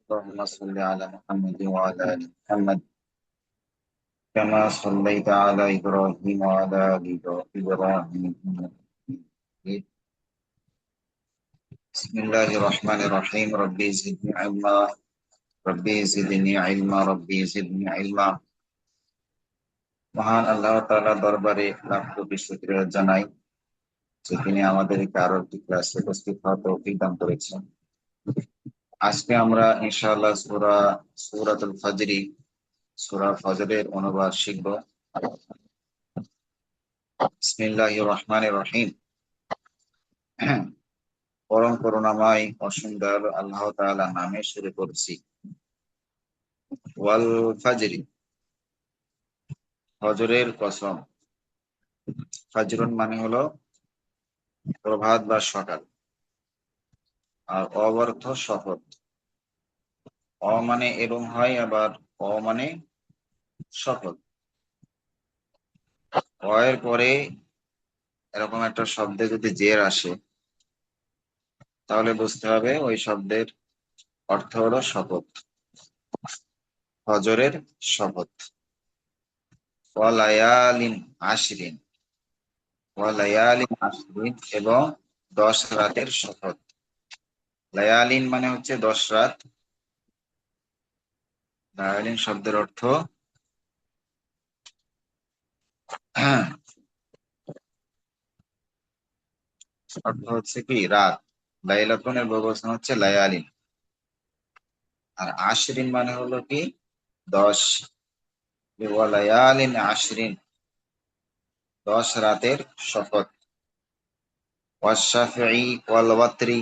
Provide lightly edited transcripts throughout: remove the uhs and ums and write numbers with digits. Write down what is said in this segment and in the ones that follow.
اللهم صل على محمد وعلى آل محمد كما صليت على إبراهيم وعلى آل إبراهيم إنك حميد مجيد. بسم الله الرحمن الرحيم ربي زدني علما ربي زدني علما ربي زدني علما। মহান আল্লাহ তাআলা দরবারে লাখ কোটি শুকরিয়া জানাই যে তিনি আমাদেরকে আরো একটি ক্লাসে উপস্থিত হওয়ার তৌফিক দান করেছেন। আজকে আমরা ইনশাআল্লাহ সূরাতুল সূরা ফজরের অনুবাদ শিখব। বিসমিল্লাহির রহমানির রহিম। পরম করুণাময় অসীম দয়ালু আল্লাহ তাআলা নামে শুরু করছি। ওয়াল ফাজরি, ফজরের কসম। ফাজরুন মানে হলো প্রভাত বা সকাল, আর অর্থ শপথ। অ মানে এরম হয়, আবার অ মানে শপথ। অ এর পরে এরকম একটা শব্দে যদি জের আসে তাহলে বুঝতে হবে ওই শব্দের অর্থ হলো শপথ, ফজরের শপথ। ওয়ালায়ালিন আশরিন, ওয়ালায়ালিন আশরিন এবং 10 রাতের শপথ। লায়ালিন মানে হচ্ছে 10 রাত। লায়ালিন শব্দের অর্থ অর্থ হচ্ছে কি রাত। লাইলাতুনের বহুবচন হচ্ছে লায়ালিন। আর আশরিন মানে হলো কি 10। ওয়ালায়ালিন আশরিন, 10 রাতের শপথ। ওয়াশাফি ওয়াল ওয়াতরি,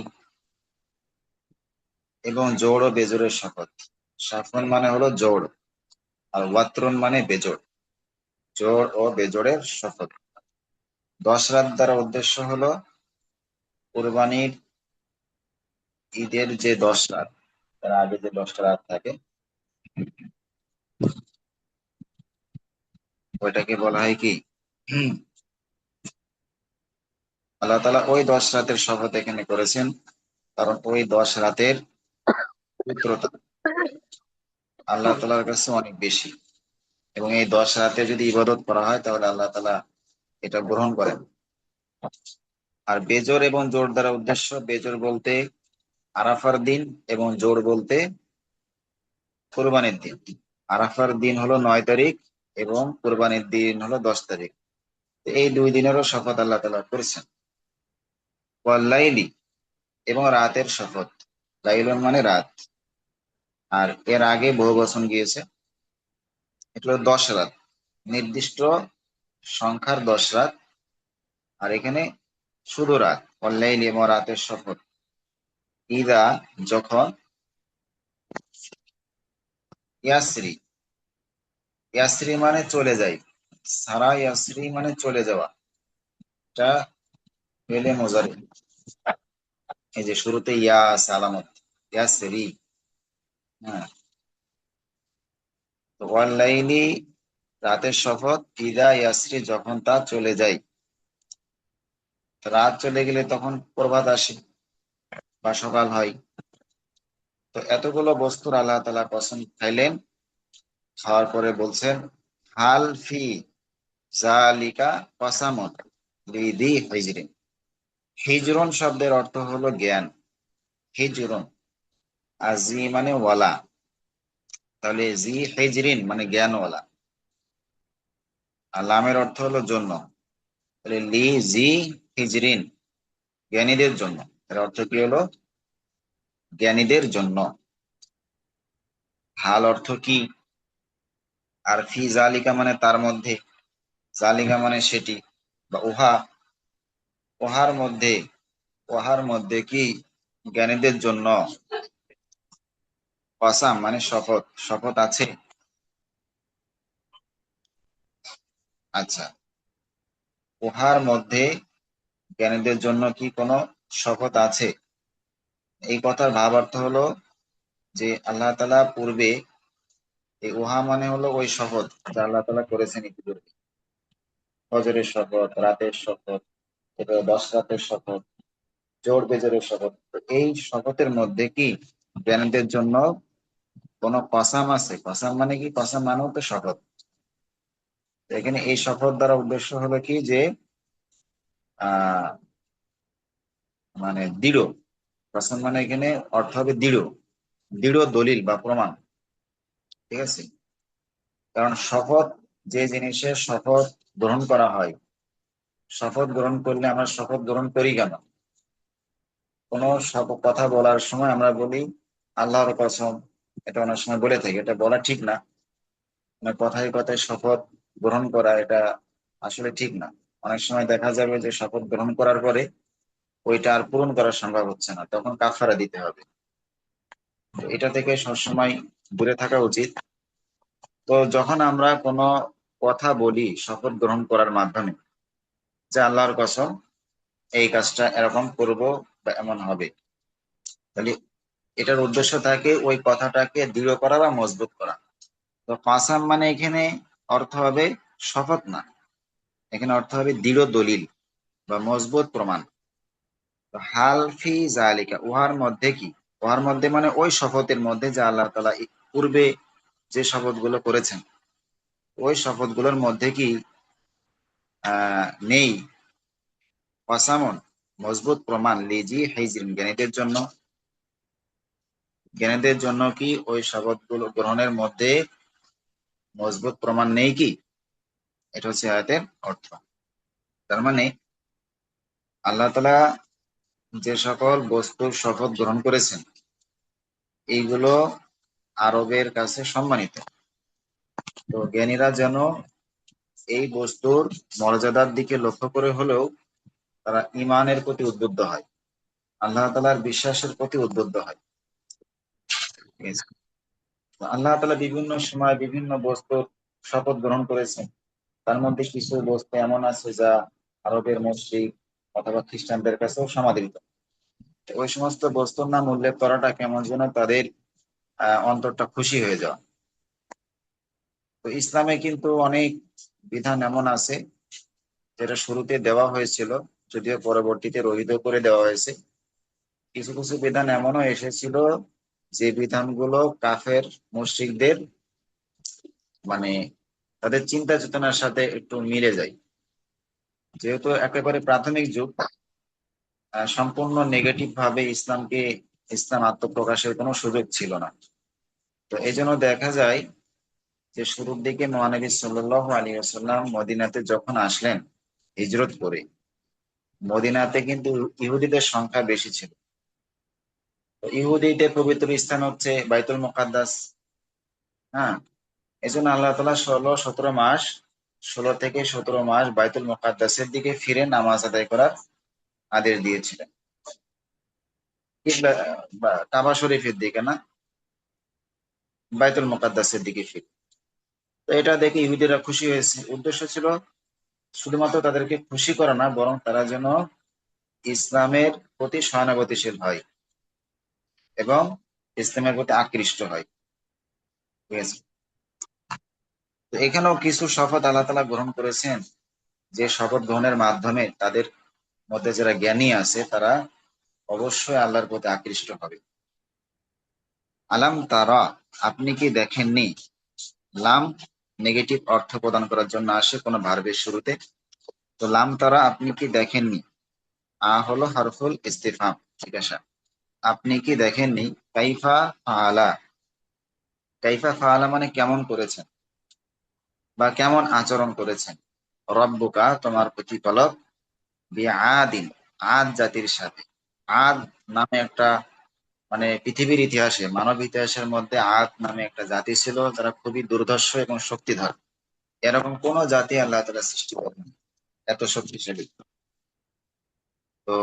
এবং জোড় ও বেজোড়ের শপথ। সাফন মানে হলো জোড়, আর ওয়াত্রন মানে বেজোড়। জোড় ও বেজোড়ের শপথ। 10 রাত দ্বারা উদ্দেশ্য হলো কুরবানির ঈদের যে 10 রাত, তার আগে যে 10টা রাত থাকে ওইটাকে বলা হয় কি আল্লাহ তাআলা ওই 10 রাতের শপথ এখানে করেছেন, কারণ ওই 10 রাতের পবিত্রতা আল্লাহ তাআলার কাছে অনেক বেশি। এবং এই 10 রাতে যদি ইবাদত করা হয় তাহলে আল্লাহ তাআলা এটা গ্রহণ করেন। আর বেজোড় এবং জোড় দ্বারা উদ্দেশ্য, বেজোড় বলতে আরাফার দিন এবং জোড় বলতে কুরবানির দিন। আরাফার দিন হলো 9 তারিখ এবং কুরবানির দিন হলো 10 তারিখ। এই 2 দিনেরও শপথ আল্লাহ তাআলা করেছেন। ওয়াল্লাইলি, এবং রাতের শপথ। লাইলুন মানে রাত, আর এর আগে বহু বচন গিয়েছে। এটা হলো 10 রাত, নির্দিষ্ট সংখ্যার 10 রাত। আর এখানে শুধু রাত। ওয়াল্লাইলি, এবং রাতের শপথ। ইদা, যখন। ইয়াসরি, ইয়াসরি মানে চলে যায়। সারা ইয়াসরি মানে চলে যাওয়া। এটা ফেলে মোজারি। এই যে শুরুতে ইয়া আছে আলামত, ইয়াসরি। হ্যাঁ, তো ওয়াল্লাইলি, রাতের শপথ। ইদা ইয়াসরি, যখন তা চলে যায়। তো রাত চলে গেলে তখন প্রভাত আসে বা সকাল হয়। তো এতগুলো বস্তুর আল্লাহ তাআলা কসম খাইলেন। খাওয়ার পরে বলছেন হাল ফি জালিকা কসামুন লিদি হিজরিন। হিজরুন শব্দের অর্থ হলো জ্ঞান। হিজরুন, আর জি মানে ওয়ালা, তাহলে জি হিজরিন মানে জ্ঞানওয়ালা। আর লামের অর্থ হলো জন্য, তাহলে লি জি হিজরিন, জ্ঞানীদের জন্য। এর অর্থ কি হলো জ্ঞানীদের জন্য। হাল অর্থ কি, আর ফি জালিকা মানে তার মধ্যে, জালিকা মানে সেটি বা উহা, উহার মধ্যে, উহার মধ্যে কি জ্ঞানীদের জন্য। কসাম মানে শপথ, শপথ আছে। আচ্ছা, উহার মধ্যে জ্ঞানীদের জন্য কি কোনো শপথ আছে? এই কথার ভাবার্থ হলো যে আল্লাহ তাআলা পূর্বে, এই উহা মানে হলো ওই শপথ যা আল্লাহ তাআলা করেছেন ইতিপূর্বে। ফজরের শপথ, রাতের শপথ, এটা 10 রাতের শপথ, জোর বেজোরের শপথ। তো এই শপথের মধ্যে কি জ্ঞানীদের জন্য কোন কসাম আছে, কসাম মানে কি, কসাম মানেও তো শপথ। তো এখানে এই শপথ দ্বারা উদ্দেশ্য হলো কি যে আহ মানে দৃঢ়। কসাম মানে এখানে অর্থ হবে দৃঢ়, দৃঢ় দলিল বা প্রমাণ। ঠিক আছে, কারণ শপথ, যে জিনিসের শপথ গ্রহণ করা হয়, শপথ গ্রহণ করলে আমরা শপথ গ্রহণ করি কেন? কোনো কথা বলার সময় আমরা বলি আল্লাহর কসম, এটা অনেক সময় বলে থাকি, এটা বলা ঠিক না। মানে কথায় কথায় শপথ গ্রহণ করা এটা আসলে ঠিক না। অনেক সময় দেখা যাবে যে শপথ গ্রহণ করার পরে ওইটা আর পূরণ করা সম্ভব হচ্ছে না, তখন কাফারা দিতে হবে। তো এটা থেকে সবসময় দূরে থাকা উচিত। তো যখন আমরা কোনো কথা বলি শপথ গ্রহণ করার মাধ্যমে যে আল্লাহর কসম এই কাজটা এরকম করব বা এমন হবে, তাহলে এটার উদ্দেশ্য থাকে ওই কথাটাকে দৃঢ় করা বা মজবুত করা। তো কাসাম মানে এখানে অর্থ হবে শপথ না, এখানে অর্থ হবে দৃঢ় দলিল বা মজবুত প্রমাণ। তো হাল ফি জালিকা, উহার মধ্যে কি, উহার মধ্যে মানে ওই শপথের মধ্যে যে আল্লাহ তাআলা পূর্বে যে শপথগুলো করেছেন, ওই শপথগুলোর মধ্যে কি নেই কাসামুন, মজবুত প্রমাণ, লিজি হাইজিন, জ্ঞানীদের জন্য। জ্ঞানীদের জন্য কি ওই শপথগুলো গ্রহণের মধ্যে মজবুত প্রমাণ নেই কি? এটা হচ্ছে আয়াতের অর্থ। তার মানে আল্লাহ তাআলা যে সকল বস্তুর শপথ গ্রহণ করেছেন, এইগুলো আরবের কাছে সম্মানিত। তো জ্ঞানীরা যেন এই বস্তুর মর্যাদার দিকে লক্ষ্য করে হলেও তারা ইমানের প্রতি উদ্বুদ্ধ হয়, আল্লাহ তাআলার বিশ্বাসের প্রতি উদ্বুদ্ধ হয়। ঠিক আছে? তো আল্লাহ তাআলা বিভিন্ন সময় বিভিন্ন বস্তুর শপথ গ্রহণ করেছেন। তার মধ্যে কিছু বস্তু এমন আছে যা আরবের মুশরিক অথবা খ্রিস্টানদের কাছেও সমাদৃত। ওই সমস্ত বস্তুর নাম উল্লেখ করাটা কেমন যেন তাদের অন্তরটা খুশি হয়ে যাওয়া। তো ইসলামে কিন্তু অনেক বিধান এমন আছে যেটা শুরুতে দেওয়া হয়েছিল, যদিও পরবর্তীতে রহিত করে দেওয়া হয়েছে। কিছু কিছু বিধান এমনও এসেছিল যে বিধানগুলো কাফের মুশরিকদের মানে তাদের চিন্তা চেতনার সাথে একটু মিলে যায়। যেহেতু একেবারে প্রাথমিক যুগ, সম্পূর্ণ নেগেটিভ ভাবে ইসলাম আত্মপ্রকাশের কোনো সুযোগ ছিল না। তো এই জন্য দেখা যায় যে শুরুর দিকে মহানবী সাল্লাল্লাহু আলাইহি ওয়াসাল্লাম মদিনাতে যখন আসলেন হিজরত করে, মদিনাতে কিন্তু ইহুদিদের সংখ্যা বেশি ছিল। তো ইহুদিদের পবিত্র স্থান হচ্ছে বাইতুল মুকাদ্দাস। হ্যাঁ, এই জন্য আল্লাহ তাআলা 16-17 মাস, 16 থেকে 17 মাস বাইতুল মুকাদ্দাসের দিকে ফিরে নামাজ আদায় করার আদেশ দিয়েছিলেন। কিবলা বা কাবা শরীফের দিকে না, বাইতুল মুকাদ্দাসের দিকে ফিরে। তো এটা দেখে ইহুদিরা খুশি হয়েছে। উদ্দেশ্য ছিল শুধুমাত্র তাদেরকে খুশি করা না, বরং তারা যেন ইসলামের প্রতি সহানুভূতিশীল হয় এবং ইসলামের প্রতি আকৃষ্ট হয়। ঠিক আছে, তো এখানেও কিছু শপথ আল্লাহ তাআলা গ্রহণ করেছেন, যে শপথ গ্রহণের মাধ্যমে তাদের মধ্যে যারা জ্ঞানী আছে তারা অবশ্যই আল্লাহর প্রতি আকৃষ্ট হবে। আলাম তারা, আপনি কি দেখেননি। লাম নেগেটিভ অর্থ প্রদান করার জন্য আসে কোনো ভার্বের শুরুতে। তো লাম তারা, আপনি কি দেখেননি, হলো হারফুল ইস্তিফহাম, জিজ্ঞাসা। আপনি কি দেখেননি, কাইফা ফাআলা, কাইফা ফাআলা মানে কেমন করেছেন বা কেমন আচরণ করেছেন, রব্বুকা তোমার প্রতিপালক, বিআদিন আদ জাতির সাথে। আদ নামে একটা মানে পৃথিবীর ইতিহাসে, মানব ইতিহাসের মধ্যে আদ নামে একটা জাতি ছিল যারা খুবই দুর্ধর্ষ এবং শক্তিধর। এরকম কোন জাতি আল্লাহ তাআলা সৃষ্টি করেন এত শক্তিশালী। তো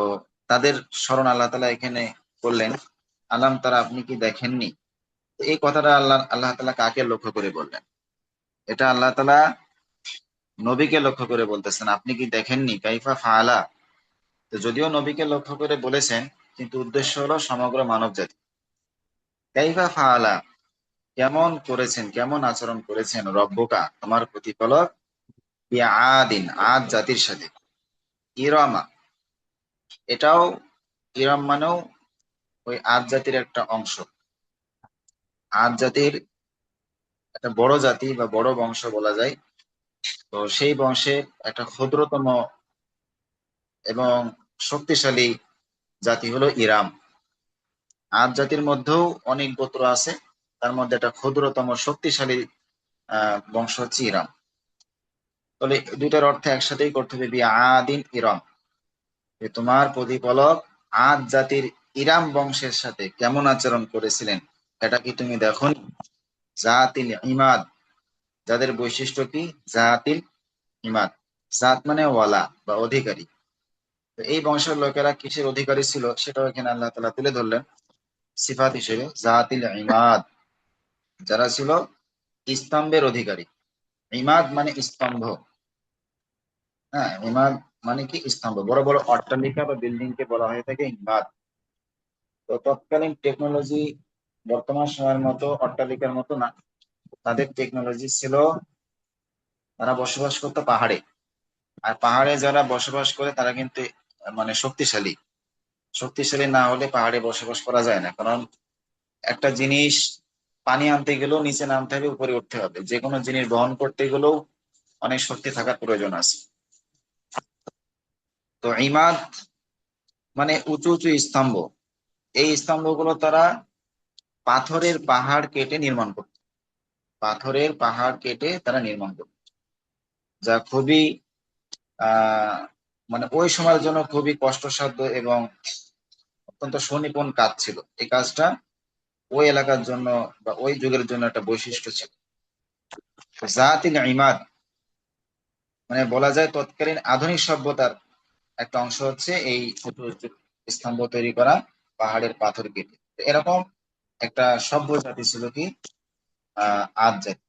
তাদের স্মরণ আল্লাহ তাআলা এখানে করলেন। আলাম তারা, আপনি কি দেখেননি। তো এই কথাটা আল্লাহ আল্লাহ তাআলা কাকে লক্ষ্য করে বললেন? এটা আল্লাহ তাআলা নবীকে লক্ষ্য করে বলতেছেন, আপনি কি দেখেননি কাইফা ফাআলা। তো যদিও নবীকে লক্ষ্য করে বলেছেন, কিন্তু উদ্দেশ্য হলো সমগ্র মানব জাতি। কাইফা ফাআলা, কেমন করেছেন, কেমন আচরণ করেছেন, রব্বুকা তোমার প্রতিপালক, বিআদিন আদ জাতির সাথে। ইরামা, এটাও ইরাম মানেও ওই আদ জাতির একটা অংশ। আদ জাতির একটা বড় জাতি বা বড় বংশ বলা যায়। তো সেই বংশের একটা ক্ষুদ্রতম এবং শক্তিশালী জাতি হলো ইরাম। আদ জাতির মধ্যেও অনেক গোত্র আছে, তার মধ্যে একটা ক্ষুদ্রতম শক্তিশালী বংশ হচ্ছে ইরাম। তাহলে দুইটার অর্থ একসাথেই করতে হবে, বি আদিন ইরাম, যে তোমার প্রতিপালক আদ জাতির ইরাম বংশের সাথে কেমন আচরণ করেছিলেন, এটা কি তুমি দেখো? জাতিল ইমাদ, যাদের বৈশিষ্ট্য কি? জাতিল ইমাদ, জাত মানে ওয়ালা বা অধিকারী। তো এই বংশের লোকেরা কিসের অধিকারী ছিল সেটাও এখানে আল্লাহ তাআলা তুলে ধরলেন সিফাত হিসেবে, জাতিল ইমাদ, যারা ছিল স্তম্ভের অধিকারী। ইমাদ মানে স্তম্ভ। হ্যাঁ, ইমাদ মানে কি? স্তম্ভ। বড় বড় অট্টালিকা বা বিল্ডিং কে বলা হয়ে থাকে ইমাদ। তো তৎকালীন টেকনোলজি বর্তমান সময়ের মতো অট্টালিকার মতো না, তাদের টেকনোলজি ছিল, তারা বসবাস করতো পাহাড়ে। আর পাহাড়ে যারা বসবাস করে তারা কিন্তু মানে শক্তিশালী। শক্তিশালী না হলে পাহাড়ে বসবাস করা যায় না, কারণ একটা জিনিস পানি আনতে গেলেও নিচে নামতে হবে, উপরে উঠতে হবে, যে কোনো জিনিস বহন করতে গেলেও অনেক শক্তি থাকার প্রয়োজন আছে। তো ইমাদ মানে উঁচু উঁচু স্তম্ভ। এই স্তম্ভগুলো তারা পাথরের পাহাড় কেটে নির্মাণ করত। পাথরের পাহাড় কেটে তারা নির্মাণ করত, যা খুবই আহ মানে ওই সময়ের জন্য খুবই কষ্টসাধ্য এবং অত্যন্ত সুনিপুণ কাজ ছিল। এই কাজটা ওই এলাকার জন্য বা ওই যুগের জন্য একটা বৈশিষ্ট্য ছিল। জাতিল ইমাদ মানে বলা যায় তৎকালীন আধুনিক সভ্যতার একটা অংশ হচ্ছে এই ছোট ছোট স্তম্ভ তৈরি করা পাহাড়ের পাথর কেটে। তো এরকম একটা সভ্য জাতি ছিল কি আদ জাতি।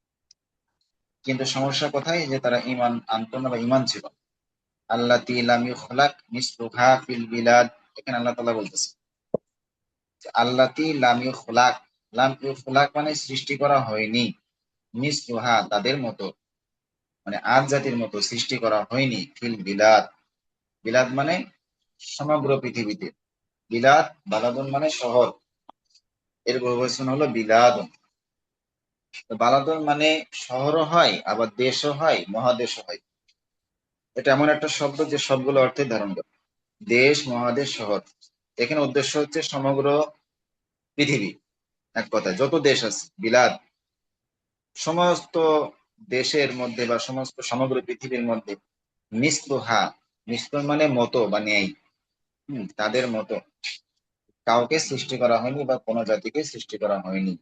কিন্তু সমস্যা কোথায়, যে তারা ইমান আনতো না বা ইমান ছিল না। আল্লাতী লাম ইউখলাক মিসলুহা ফিল বিলাদ, এখানে আল্লাহ তাআলা বলতেছে যে আল্লাতী লাম ইউখলাক, লাম ইউখলাক মানে সৃষ্টি করা হয়নি, মিসলুহা তাদের মতো, মানে আদ জাতির মতো সৃষ্টি করা হয়নি, ফিল বিলাদ, বিলাদ মানে সমগ্র পৃথিবীতে। বিলাদ, বালাদুন মানে শহর, এর বহুবচন হলো বিলাদুন। তো বালাদুন মানে শহরও হয়, আবার দেশও হয়, মহাদেশও হয়। এটা এমন একটা শব্দ যে সবগুলো অর্থে ধারণ করে, দেশ, মহাদেশ, শহর। এখানে উদ্দেশ্য হচ্ছে সমগ্র পৃথিবী, এক কথায় যত দেশ আছে বিলাদ, সমস্ত দেশের মধ্যে বা সমস্ত সমগ্র পৃথিবীর মধ্যে মিসলুহা, মিসলু মানে মতো বা ন্যায়, তাদের মতো কাউকে সৃষ্টি করা হয়নি বা কোনো জাতিকে সৃষ্টি করা হয়নি।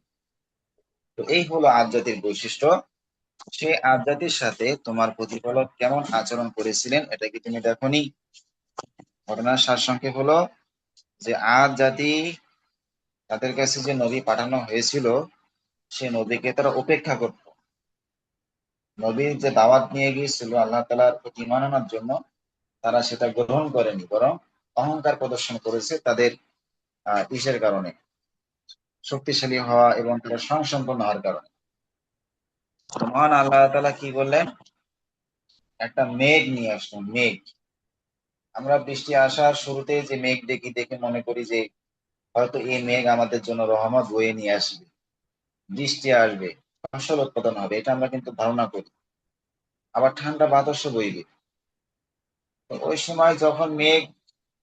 তো এই হলো আদ জাতির বৈশিষ্ট্য। সে আদ জাতির সাথে তোমার প্রতিপালক কেমন আচরণ করেছিলেন এটা কি তুমি দেখোনি? ঘটনার সারসংক্ষেপ হলো যে আদ জাতি, তাদের কাছে যে নবী পাঠানো হয়েছিল সে নবীকে তারা উপেক্ষা করত। নবীর যে দাওয়াত নিয়ে গিয়েছিল আল্লাহ তাআলার প্রতি ঈমান আনার জন্য, তারা সেটা গ্রহণ করেনি, বরং অহংকার প্রদর্শন করেছে তাদের ইসের কারণে, শক্তিশালী হওয়া এবং তারা স্বয়ংসম্পন্ন হওয়ার কারণে। তো মহান আল্লাহ তাআলা কি বললেন? একটা মেঘ নিয়ে আসলেন, মেঘ। আমরা বৃষ্টি আসার শুরুতে যে মেঘ দেখি, দেখে মনে করি যে হয়তো এই মেঘ আমাদের জন্য রহমত বয়ে নিয়ে আসবে, বৃষ্টি আসবে, ফসল উৎপাদন হবে, এটা আমরা কিন্তু ধারণা করি। আবার ঠান্ডা বাতাসও বইবে। তো ওই সময় যখন মেঘ,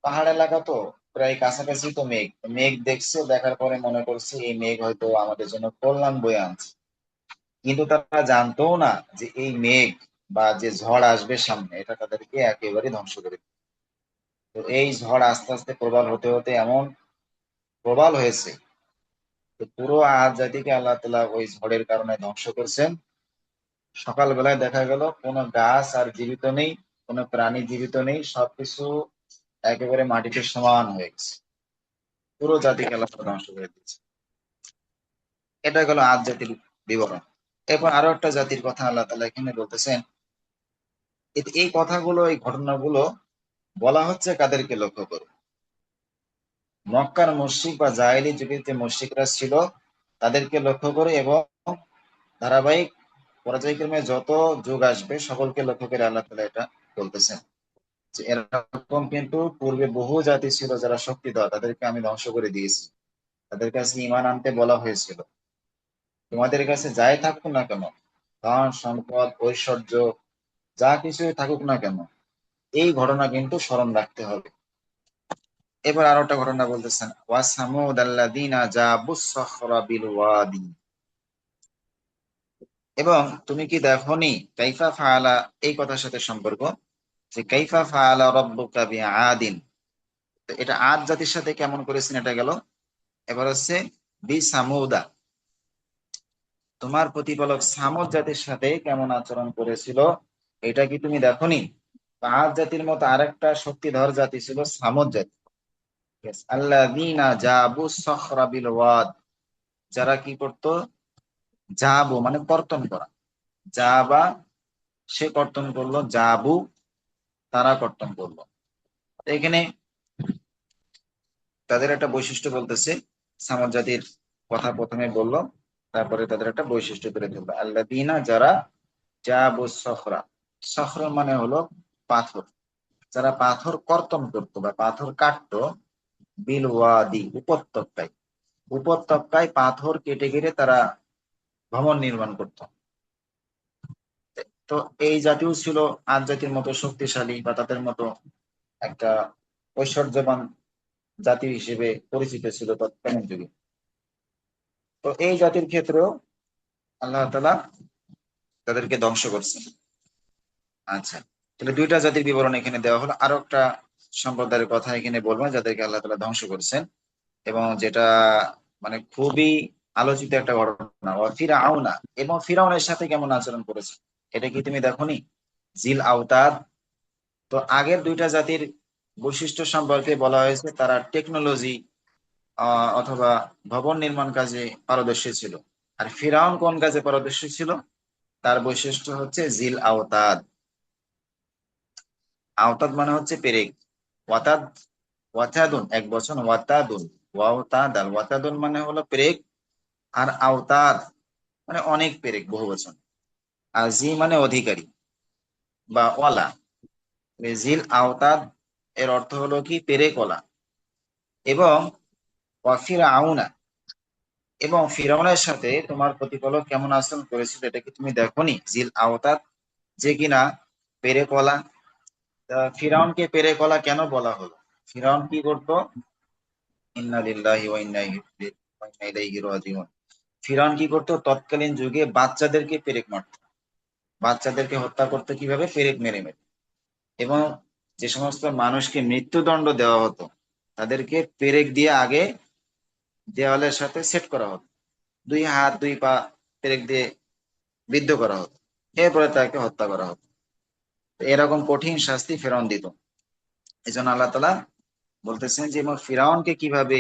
পাহাড় এলাকা তো প্রায় কাছাকাছি, তো মেঘ মেঘ দেখছে, দেখার পরে মনে করছে এই মেঘ হয়তো আমাদের জন্য কল্যাণ বয়ে আনছে। কিন্তু তারা জানতো না যে এই মেঘ বা যে ঝড় আসবে সামনে, এটা তাদেরকে একেবারে ধ্বংস করে দিবে। তো এই ঝড় আস্তে আস্তে প্রবল হতে হতে এমন প্রবল হয়েছে, তো পুরো আদ জাতিকে আল্লাহ তাআলা ওই ঝড়ের কারণে ধ্বংস করছেন। সকালবেলায় দেখা গেল কোনো গাছ আর জীবিত নেই, কোনো প্রাণী জীবিত নেই, সবকিছু একেবারে মাটিতে সমান হয়ে গেছে। পুরো জাতিকে আল্লাহ তাআলা ধ্বংস করে দিয়েছে। এটা গেল আদ জাতির বিবরণ। এরপর আরো একটা জাতির কথা আল্লাহ তাআলা এখানে বলতেছেন। এই কথাগুলো, এই ঘটনাগুলো বলা হচ্ছে কাদেরকে লক্ষ্য করে? মক্কার মুশরিক বা জাহেলি যুগের যে মুশরিকরা ছিল তাদেরকে লক্ষ্য করে, এবং ধারাবাহিক পর্যায়ক্রমে যত যুগ আসবে সকলকে লক্ষ্য করে আল্লাহ তাআলা এটা বলতেছেন যে এরকম কিন্তু পূর্বে বহু জাতি ছিল যারা শক্তিধর, তাদেরকে আমি ধ্বংস করে দিয়েছি, তাদের কাছে ঈমান আনতে বলা হয়েছিল, তোমাদের কাছে যাই থাকুক না কেন, ধন সম্পদ ঐশ্বর্য যা কিছুই থাকুক না কেন, এই ঘটনা কিন্তু স্মরণ রাখতে হবে। এবার আরো একটা ঘটনা বলতেছেন, ওয়াসামুদ আল্লাযীনা জাবুস সাখরা বিল ওয়াদি। এবং তুমি কি দেখোনি কাইফা ফাআলা, এই কথার সাথে সম্পর্ক, যে কাইফা ফাআলা রাব্বুকা বিআদিন। তো এটা আদ জাতির সাথে কেমন করেছেন, এটা গেল। এবার হচ্ছে বি সামুদা, তোমার প্রতিপালক সামুদ জাতির সাথে কেমন আচরণ করেছিল, এটা কি তুমি দেখোনি? তো আদ জাতির মতো আরেকটা শক্তিধর জাতি ছিল সামুদ জাতি। আল্লাযীনা জাবুস সাখরা বিল ওয়াদ, যারা কি করতো, জাবু মানে কর্তন করা, জাবা সে কর্তন করলো, জাবু তারা কর্তন করলো। তো এখানে তাদের একটা বৈশিষ্ট্য বলতেছে, সামুদ জাতির কথা প্রথমে বললো, তারপরে তাদের একটা বৈশিষ্ট্য তুলে ধরলো, আল্লাযীনা যারা জাবু সখরা, সখরা মানে হলো পাথর, যারা পাথর কর্তন করতো বা পাথর কাটতো, বিল ওয়াদি উপত্যকায়, উপত্যকায় পাথর কেটে কেটে তারা ভবন নির্মাণ করতো। তো এই জাতিও ছিল আদ জাতির মতো শক্তিশালী বা তাদের মতো একটা ঐশ্বর্যবান জাতি হিসেবে পরিচিত ছিল তৎকালীন যুগে। তো এই জাতির ক্ষেত্রেও আল্লাহ তাআলা তাদেরকে ধ্বংস করছেন। আচ্ছা, তাহলে দুইটা জাতির বিবরণ এখানে দেওয়া হলো। আরো একটা সম্প্রদায়ের কথা এখানে বলবো যাদেরকে আল্লাহ তাআলা ধ্বংস করছেন, এবং যেটা মানে খুবই আলোচিত একটা ঘটনা, ও ফিরাউনা, এবং ফিরাউনের সাথে কেমন আচরণ করেছে, এটা কি তুমি দেখোনি? জিল আওতাদ। তো আগের দুইটা জাতির বৈশিষ্ট্য সম্পর্কে বলা হয়েছে তারা টেকনোলজি অথবা ভবন নির্মাণ কাজে পারদর্শী ছিল। আর ফিরাউন কোন কাজে পারদর্শী ছিল? তার বৈশিষ্ট্য হচ্ছে জিল আওতাদ। আওতাদ মানে হচ্ছে পেরেক, ওয়াতাদ, ওয়াতাদুন এক বছর, ওয়াতাদুন ওয়াতাদাল, ওয়াতাদুন মানে হলো পেরেক, আর আওতাদ মানে অনেক পেরেক, বহু বচন। আর জি মানে অধিকারী বা ওয়ালা। জিল আওতাদ এর অর্থ হলো কি পেরেক ওয়ালা। এবং ওয়াফিরা আউনা, এবং ফিরাউনের সাথে তোমার প্রতিপালক কেমন আচরণ করেছিল, এটা কি তুমি দেখোনি? জিল আওতাদ, যে কিনা পেরেকওয়ালা। তা ফিরাউনকে পেরেকওয়ালা কেন বলা হলো? ফিরাউন কি করতো? ইন্না লিল্লাহি ওয়া ইন্না ইলাইহি রাজিউন। ফিরাউন কি করতো? তৎকালীন যুগে বাচ্চাদেরকে পেরেক মারতো, বাচ্চাদেরকে হত্যা করতো কিভাবে? পেরেক মেরে মেরে। এবং যে সমস্ত মানুষকে মৃত্যুদণ্ড দেওয়া হতো তাদেরকে পেরেক দিয়ে আগে দেওয়ালের সাথে সেট করা হতো, দুই হাত দুই পা পেরেক দিয়ে বিদ্ধ করা হতো, এরপরে তাকে হত্যা করা হতো। তো এরকম কঠিন শাস্তি ফেরাউন দিত। এই জন্য আল্লাহ তাআলা বলতেছেন যে এবং ফিরাউনকে কিভাবে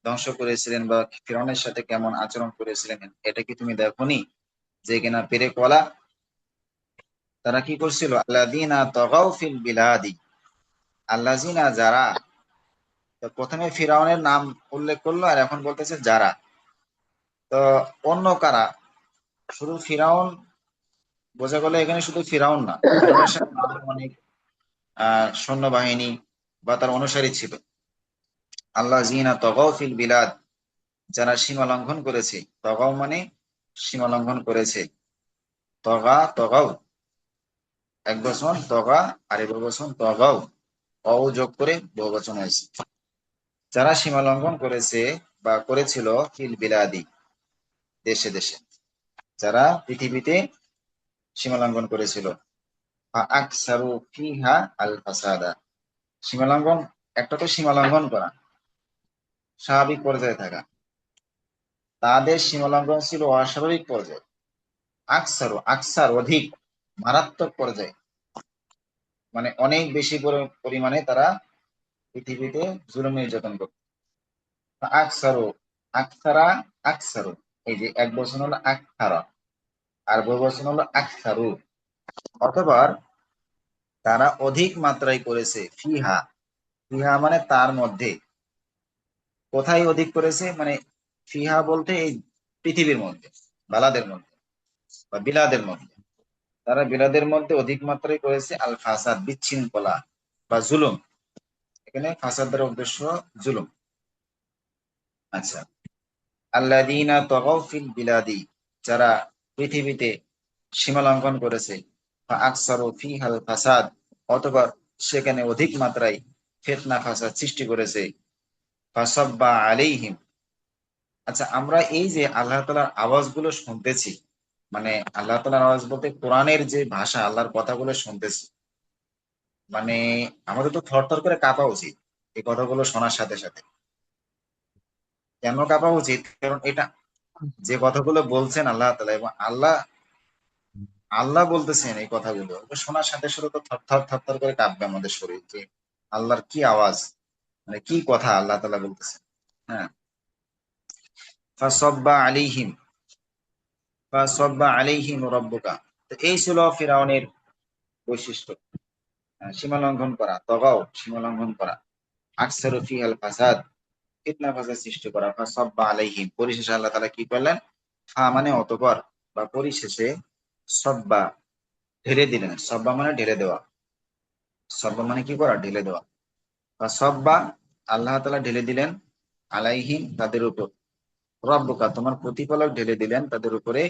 ধ্বংস করেছিলেন বা ফিরাউনের সাথে কেমন আচরণ করেছিলেন, এটা কি তুমি দেখোনি? যে কিনা পেরেকওয়ালা, তারা কি করছিল? আল্লাযীনা তাগাউ ফিল বিলাদি, আল্লাযীনা যারা। তো প্রথমে ফিরাউনের নাম উল্লেখ করলো, আর এখন বলতেছে যারা। তো অন্য কারা? শুধু ফিরাউন বোঝা গেল এখানে, শুধু ফিরাউন না, ফিরাউনের সাথে আরো অনেক সৈন্যবাহিনী বা তার অনুসারী ছিল। আল্লাহ জিনা তগাও ফিল বিলাদ, যারা সীমা লঙ্ঘন করেছে। তগাও মানে সীমা লঙ্ঘন করেছে। তগা তগাও এক বচন, তগা আর এক বচন তগাও, অ যোগ করে বহুবচন হয়েছে। যারা সীমা লঙ্ঘন করেছে বা করেছিল ফিল বিলাদি, দেশে দেশে, যারা পৃথিবীতে সীমা লঙ্ঘন করেছিল। আকসারু ফিহা আল ফাসাদা, সীমা লঙ্ঘন, একটা তো সীমা লঙ্ঘন করা, স্বাভাবিক পর্যায়ে থাকা, তাদের সীমালঙ্ঘন ছিল অস্বাভাবিক পর্যায়ে। আকসার আকসার অধিক, মারাত্মক পর্যায়ে, মানে অনেক বেশি পরিমাণে তারা পৃথিবীতে জুলুম নির্যাতন করত। আকসারু, আকসারা, আকসারু, এই যে এক বচন হলো আকসারা আর বহু বচন হলো আকসারু। অথবা তারা অধিক মাত্রায় করেছে ফিহা, ফিহা মানে তার মধ্যে। কোথায় অধিক করেছে মানে ফিহা বলতে এই পৃথিবীর মধ্যে, বালাদের মধ্যে বা বিলাদের মধ্যে। তারা বিলাদের মধ্যে অধিক মাত্রায় করেছে আল ফাসাদ, বিশৃঙ্খলা বা জুলুম। এখানে ফাসাদ দ্বারা উদ্দেশ্য জুলুম। আচ্ছা, আল্লাযীনা তাগাও ফিল বিলাদি, যারা পৃথিবীতে সীমা লঙ্ঘন করেছে, আকসারু ফিহাল ফাসাদ, অথবা সেখানে অধিক মাত্রায় ফিতনা ফাসাদ সৃষ্টি করেছে, ফাসাব্বা আলাইহিম। আচ্ছা, আমরা এই যে আল্লাহ তাআলার আওয়াজগুলো শুনতেছি, মানে আল্লাহ তাআলার আওয়াজ বলতে কোরআনের যে ভাষা, আল্লাহর কথাগুলো শুনতেছি, মানে আমাদের তো থরথর করে কাঁপা উচিত এই কথাগুলো শোনার সাথে সাথে। কেন কাঁপা উচিত? কারণ এটা যে কথাগুলো বলছেন আল্লাহ তাআলা, এবং আল্লাহ আল্লাহ বলতেছেন এই কথাগুলো, ওটা শোনার সাথে সাথে তো থরথর থরথর করে কাঁপবে আমাদের শরীর, যে আল্লাহর কি আওয়াজ, মানে কি কথা আল্লাহ তাআলা বলতেছেন। হ্যাঁ, ফাসাব্বা আলাইহিম, ফাসাব্বা আলাইহিম রাব্বুকা। তো এই ছিল ফিরাউনের বৈশিষ্ট্য, সীমা লঙ্ঘন করা, তগাও, সীমা লঙ্ঘন করা, আকসারু ফিহাল ফাসাদ, ফিতনা ফাসাদ সৃষ্টি করা। ফাসাব্বা আলাইহিম, পরিশেষে আল্লাহ তাআলা কি করলেন? ফা মানে অতঃপর, বা পরিশেষে, সব্বা ঢেলে দিলেন। সব্বা মানে ঢেলে দেওয়া, সব্বা মানে কি করা? ঢেলে দেওয়া। বা সব্বা, আল্লাহ তাআলা ঢেলে দিলেন, আলাইহিম তাদের উপর, রব্বুকা তোমার প্রতিপালক ঢেলে দিলেন তাদের উপরে,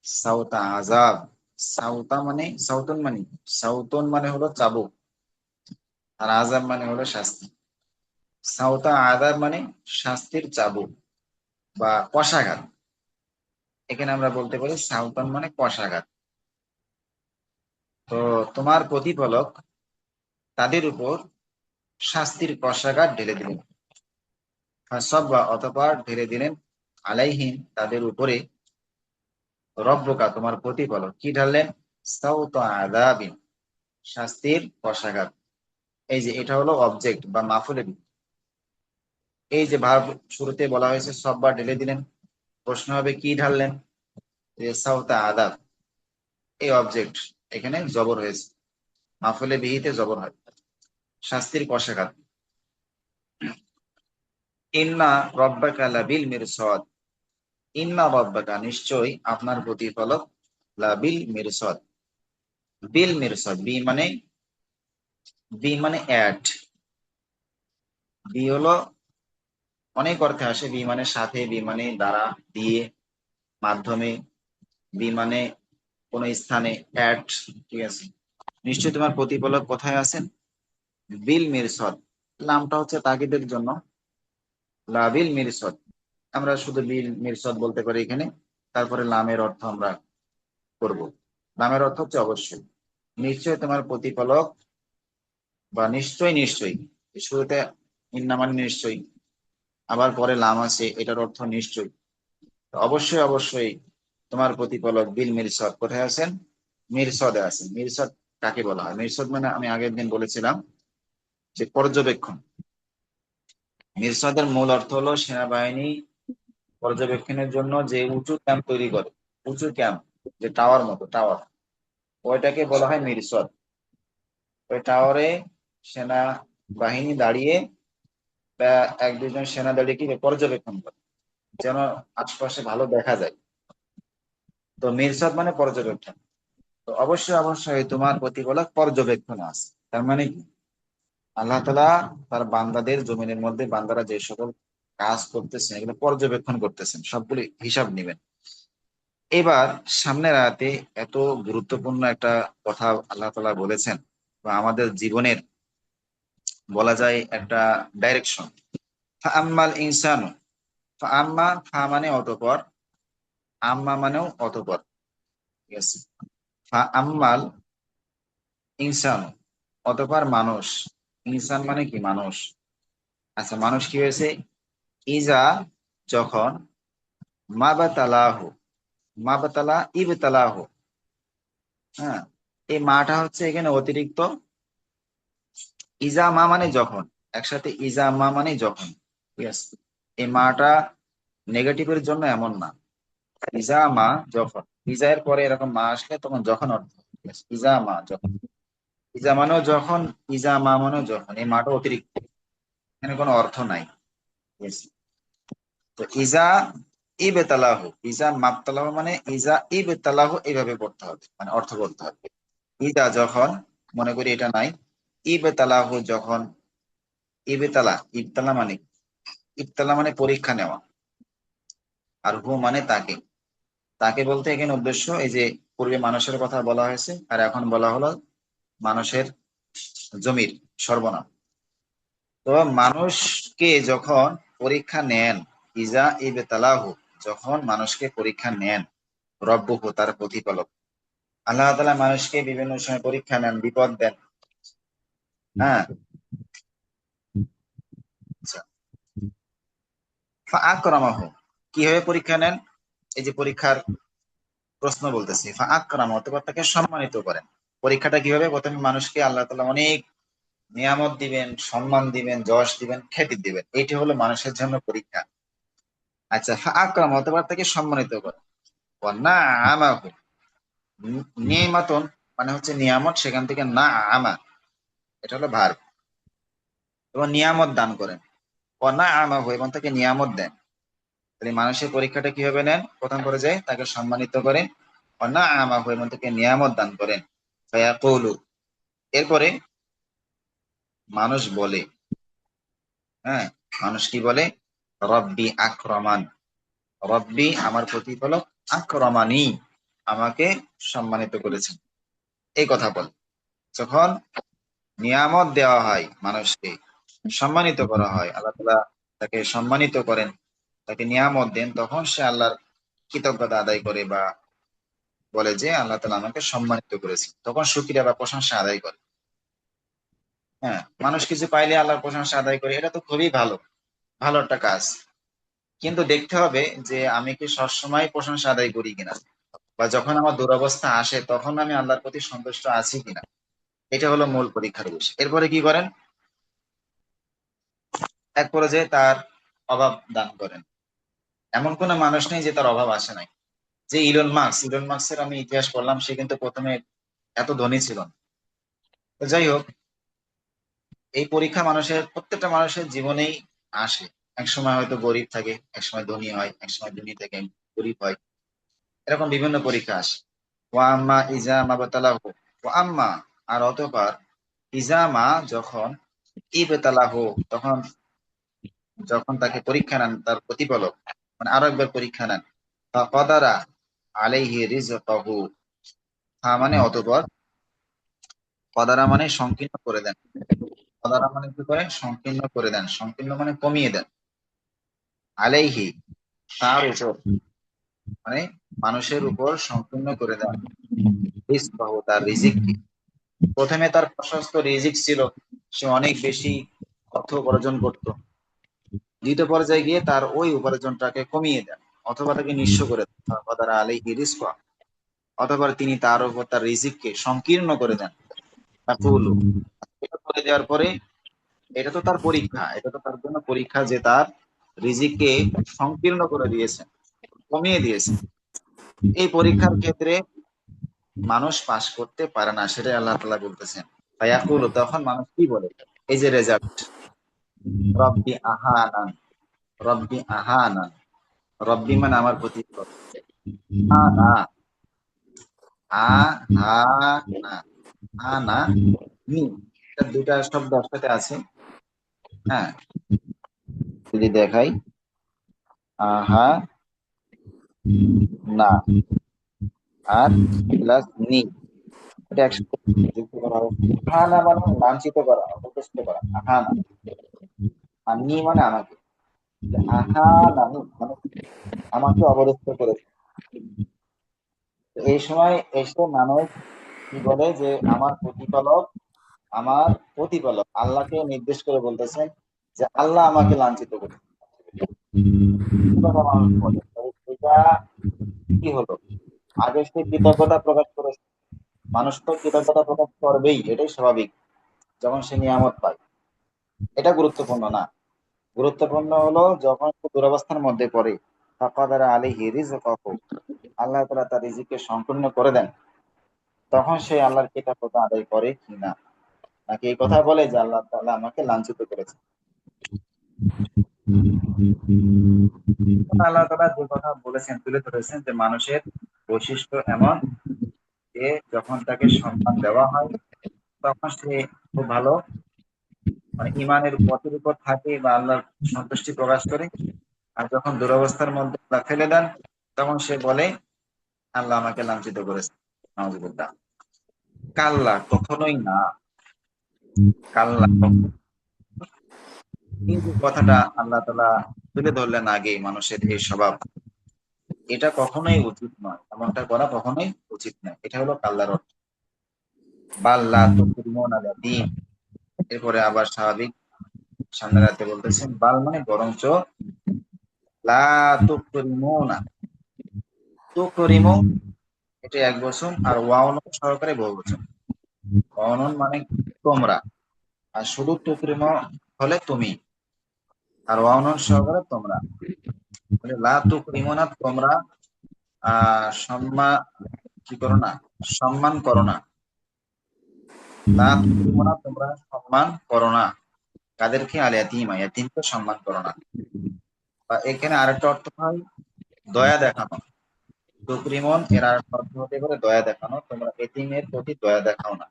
সাউতা আযাব। সাউতা মানে সাউতন, মানে সাউতন মানে হলো চাবুক, আর আযাব মানে হলো শাস্তি। সাউতা আযাব মানে শাস্তির চাবুক বা কশাঘাত। এখানে আমরা বলতে পারি সাউতান মানে কশাঘাত। তো তোমার প্রতিপালক তাদের উপর শাস্তির কশাঘাত ঢেলে দিলেন। ফাসাব্বা অতঃপর ঢেলে দিলেন, আলাইহিম তাদের উপরে, রব্বুকা তোমার প্রতিপালক কি ঢাললেন? সাউতা আযাবিন, শাস্তির কশাঘাত। এই যে এটা হলো অবজেক্ট বা মাফুলে বিহি। এই যে ভার্ব শুরুতে বলা হয়েছে সব্বা ঢেলে দিলেন, প্রশ্ন হবে কি ঢাললেন? যে সাউতা আযাব, এই অবজেক্ট, এখানে জবর হয়েছে, মাফুলে বিহিতে জবর হয়, শাস্তির কশাঘাত। ইন্না রব্বাকা লাবিল মিরসাদ, ইন্না রব্বাকা নিশ্চয়ই আপনার প্রতিপালক, লাবিল মিরসাদ, বিল মিরসাদ, বি মানে অ্যাট, বি হলো অনেক অর্থে আসে। বি মানে সাথে, বি মানে দ্বারা, দিয়ে, মাধ্যমে, বি মানে কোন স্থানে, অ্যাট, ঠিক আছে। নিশ্চয়ই তোমার প্রতিপালক কোথায় আছেন? বিল মিরসাদ, নামটা হচ্ছে তাগিদের জন্য, লাবিল মিরসাদ। আমরা শুধু বিল মিরসাদ বলতে পারি এখানে, তারপরে লামের অর্থ আমরা করব। লামের অর্থ হচ্ছে অবশ্যই, নিশ্চয় তোমার প্রতিপালক, বা নিশ্চয়ই নিশ্চয়ই, শুরুতে ইন্না মানে নিশ্চয়ই, আবার পরে লাম আছে, এটার অর্থ নিশ্চয়ই। তো অবশ্যই অবশ্যই তোমার প্রতিপালক বিল মিরসাদ, কোথায় আছেন? মিরসদে আছেন। মিরসদ কাকে বলা হয়? মিরসদ মানে আমি আগের দিন বলেছিলাম যে পর্যবেক্ষণ। মিরসদের মূল অর্থ হলো সেনাবাহিনী পর্যবেক্ষণের জন্য যে উঁচু ক্যাম্প তৈরি করে, উঁচু ক্যাম্প, যে টাওয়ার মতো টাওয়ার, ওইটাকে বলা হয় মিরসদ। ওই টাওয়ারে সেনা বাহিনী দাঁড়িয়ে, বা এক দুজন সেনা দাঁড়িয়ে কি পর্যবেক্ষণ করে, যেন আশপাশে ভালো দেখা যায়। তো মিরসদ মানে পর্যবেক্ষণ। তো অবশ্যই অবশ্যই তোমার প্রতিপালক পর্যবেক্ষণ আছে, তার মানে কি? আল্লাহ তাআলা তার বান্দাদের জমিনের মধ্যে, বান্দারা যে সকল কাজ করতেছেন এগুলো পর্যবেক্ষণ করতেছেন, সবগুলি হিসাব নেবেন। এবার সামনের আয়াতে এত গুরুত্বপূর্ণ একটা কথা আল্লাহ তাআলা বলেছেন, বা আমাদের জীবনের বলা যায় একটা ডাইরেকশন। ফাআম্মাল ইনসানু, ফাআম্মা, ফা মানে অতঃপর, আম্মা মানেও অতঃপর, ঠিক আছে। ফাআম্মাল ইনসানু, অতঃপর মানুষ, ইনসান মানে কি? মানুষ। আচ্ছা, মানুষ কি হয়েছে? ইজা, যখন, মাবাতালাহু, মাবাতালা ইবতালাহু, হ্যাঁ, এই মাটা হচ্ছে এখানে অতিরিক্ত। ইজা মা মানে যখন, একসাথে ইজা মা মানে যখন, ঠিক আছে। এই মাটা নেগেটিভের জন্য এমন না। ইজা মা যখন, ইজা এর পরে এরকম মা আসলে তখন যখন অর্থ হয়, ঠিক আছে? ইজা মা যখন, ইজা মানেও যখন, ইজা মা মানেও যখন, এই মাটা অতিরিক্ত, এখানে কোনো অর্থ নাই, ঠিক আছে। তো ইজা ইবেতালাহু, ইজা মাবতালাহু মানে ইজা ইবেতালাহু, এইভাবে পড়তে হবে, মানে অর্থ করতে হবে। ইজা যখন, মনে করি এটা নাই, ইবেতালাহু যখন, ইবেতালা, ইবতালা মানে, ইবতালা মানে পরীক্ষা নেওয়া, আর হু মানে তাকে, তাকে বলতে এখানে উদ্দেশ্য এই যে পূর্বে মানুষের কথা বলা হয়েছে আর এখন বলা হলো মানুষের জমির সর্বনাম। তো মানুষকে যখন পরীক্ষা নেন, ইজা ইবতালাহু, যখন মানুষকে পরীক্ষা নেন রব্বুহু, তার প্রতিপালক আল্লাহ তাআলা মানুষকে বিভিন্ন সময় পরীক্ষা নেন, বিপদ দেন। হ্যাঁ, আচ্ছা। ফাআকরামাহু, কিভাবে পরীক্ষা নেন? এই যে পরীক্ষার প্রশ্ন বলতেছি, ফাআকরামাহু, অতঃপর তাকে সম্মানিত করেন। পরীক্ষাটা কিভাবে? প্রথমে মানুষকে আল্লাহ তাআলা অনেক নিয়ামত দিবেন, সম্মান দিবেন, যশ দিবেন, খ্যাতি দিবেন। এটি হলো মানুষের জন্য পরীক্ষা। আচ্ছা, ফাআকরামাহু, অতঃপর তাকে সম্মানিত করেন। ওয়া নাআমাহু, নিয়ামাতুন মানে হচ্ছে নিয়ামত, সেখান থেকে না আমা, এটা হলো ভার্ব। এবং নিয়ামত দান করেন। ওয়া নাআমাহু, এবং তাকে নিয়ামত দেন। তাহলে মানুষের পরীক্ষাটা কিভাবে নেন? প্রথম পর্যায়ে তাকে সম্মানিত করেন, ওয়া নাআমাহু, এবং তাকে নিয়ামত দান করেন। ফায়াকুলু, এরপরে মানুষ বলে, হ্যাঁ, মানুষ কি বলে? রব্বি আক্রমান, রব্বি আমার প্রতিপালক, আক্রমানি আমাকে সম্মানিত করেছেন, এই কথা বলে। যখন নিয়ামত দেওয়া হয় মানুষকে, সম্মানিত করা হয়, আল্লাহ তাআলা তাকে সম্মানিত করেন, তাকে নিয়ামত দেন, তখন সে আল্লাহর কৃতজ্ঞতা আদায় করে বা বলে যে আল্লাহ তাআলা আমাকে সম্মানিত করেছেন, তখন শুকরিয়া বা প্রশংসা আদায় করে। হ্যাঁ, মানুষ কিছু পাইলে আল্লাহর প্রশংসা আদায় করে, এটা তো খুবই ভালো, ভালো একটা কাজ। কিন্তু দেখতে হবে যে আমি কি সবসময় প্রশংসা আদায় করি কিনা, বা যখন আমার দুরবস্থা আসে তখন আমি আল্লাহর প্রতি সন্তুষ্ট আছি কিনা। এটা হলো মূল পরীক্ষার বিষয়। এরপরে কি করেন? এক পর্যায়ে তার অভাব দান করেন। এমন কোনো মানুষ নেই যে তার অভাব আসে নাই। যে ইলন মার্কসের আমি ইতিহাস পড়লাম, সে কিন্তু প্রথমে এত ধনী ছিল না। তো যাই হোক, এই পরীক্ষা মানুষের প্রত্যেকটা মানুষের জীবনেই আসে। এক সময় হয়তো গরিব থাকে, এক সময় ধনী হয়, এক সময় ধনী থেকে গরিব হয়, এরকম বিভিন্ন পরীক্ষা আসে। ওয়া আম্মা ইজা মাবতালাহু, ওয়া আম্মা, আর অতঃপর ইজামা, যখন ইবতালাহু, তখন যখন তাকে পরীক্ষা নেন তার প্রতিপালক, মানে আরো একবার পরীক্ষা নেন, ফাকাদারা আলাইহি রিজকাহু, মানে অতঃপর, কদারা মানে সংকীর্ণ করে দেন, কদারা মানে কি করে? সংকীর্ণ করে দেন, সংকীর্ণ মানে কমিয়ে দেন। আলাইহি, তার উপর, মানে মানুষের উপর সংকীর্ণ করে দেন রিজকাহু, তার রিজিককে। প্রথমে তার প্রশস্ত রিজিক ছিল, সে অনেক বেশি অর্থ উপার্জন করত। দ্বিতীয় পর্যায়ে গিয়ে তার ওই উপার্জনটাকে কমিয়ে দেন, অথবা তাকে নিঃস্ব করে দেন, ফাকাদারা আলাইহি রিজকা, অথবা তিনি তার উপর তার রিজিককে সংকীর্ণ করে দেন। তাকুলু, এটা করে দেওয়ার পরে, এটা তো তার পরীক্ষা, এটা তো তার জন্য পরীক্ষা যে তার রিজিককে সংকীর্ণ করে দিয়েছে, কমিয়ে দিয়েছে। এই পরীক্ষার ক্ষেত্রে মানুষ পাশ করতে পারে না, সেটাই আল্লাহ তাআলা বলতেছেন। ফায়াকুলু, তখন মানুষ কি বলে? এই যে রেজাল্ট, রব্বি আহানান, রব্বি আহানান, রব্বি মানে আমার প্রতিপালক, আনা, আ হা না, আনা নি, এটা দুটা শব্দ একসাথে আছে। হ্যাঁ, যদি দেখাই, আহা না আর প্লাস নি, এটা একসাথে যুক্ত করা হয়েছে। আহা না মানে লাঞ্ছিত করা, অপদস্থ করা, আহা না। আর নি মানে আমাকে, আহা না নি মানে আমাকে অবরুদ্ধ করেছে। তো এই সময় এসে মানুষ কি বলে যে আমার প্রতিপালক, আমার প্রতিপালক আল্লাহকে নির্দেশ করে বলতেছেন যে আল্লাহ আমাকে লাঞ্ছিত করেছে। এই কথা মানুষ বলে। তো এটা কি হলো? আগে সে কৃতজ্ঞতা প্রকাশ করেছে, মানুষ তো কৃতজ্ঞতা প্রকাশ করবেই, এটাই স্বাভাবিক, যখন সে নিয়ামত পায়। এটা গুরুত্বপূর্ণ না। গুরুত্বপূর্ণ হলো যখন সে দুরবস্থার মধ্যে পড়ে, ফাকাদারা আলাইহি রিজকাহু, আল্লাহ তাআলা তার রিজিককে সম্পূর্ণ করে দেন, তখন সে আল্লাহর কৃতজ্ঞতা আদায় করে কিনা, নাকি এই কথা বলে যে আল্লাহ তাআলা আমাকে লাঞ্ছিত করেছে। আল্লাহ তাআলা যে কথা বলেছেন, তুলে ধরেছেন যে মানুষের বৈশিষ্ট্য এমন যে যখন তাকে সম্মান দেওয়া হয় তখন সে খুব ভালো, মানে ইমানের পথের উপর থাকে বা আল্লাহর সন্তুষ্টি প্রকাশ করে। আর যখন দুরবস্থার মধ্যে আল্লাহ ফেলে দেন, তখন সে বলে আল্লাহ আমাকে লাঞ্ছিত করেছে। নাউজুবিল্লাহ। কাল্লা, কখনোই না। কাল্লা এই যে কথাটা আল্লাহ তাআলা তুলে ধরলেন আগেই, মানুষের এই স্বভাব, এটা কখনোই উচিত নয়, এমনটা করা কখনোই উচিত নয়। এটা হলো কাল্লার অর্থ। বাল্লা তুকরিমুনা দিন। এরপরে আবার স্বাভাবিক সামনে রাতে বলতেছেন, বাল মানে বরঞ্চ, লা তুকরিমুনা, তুকরিমু এটা এক বচন, আর ওয়াও নুন সহকারে বহুবচন। ওয়াও নুন মানে তোমরা, আর শুধু তুকরিমু হলে তুমি, আর ওয়াও নুন সহকারে তোমরা। মানে লা তুকরিমুনা, তোমরা সম্মান কি করো না, সম্মান করো না। লা তুকরিমুনা, তোমরা সম্মান করো না। কাদেরকে? আল ইয়াতীমা, ইয়াতীমকে সম্মান করো না। বা এখানে আরেকটা অর্থ হয় দয়া দেখানো। তুকরিমুন এর আরেকটা অর্থ হতে পারে দয়া দেখানো, তোমরা এতিমের প্রতি দয়া দেখাও না,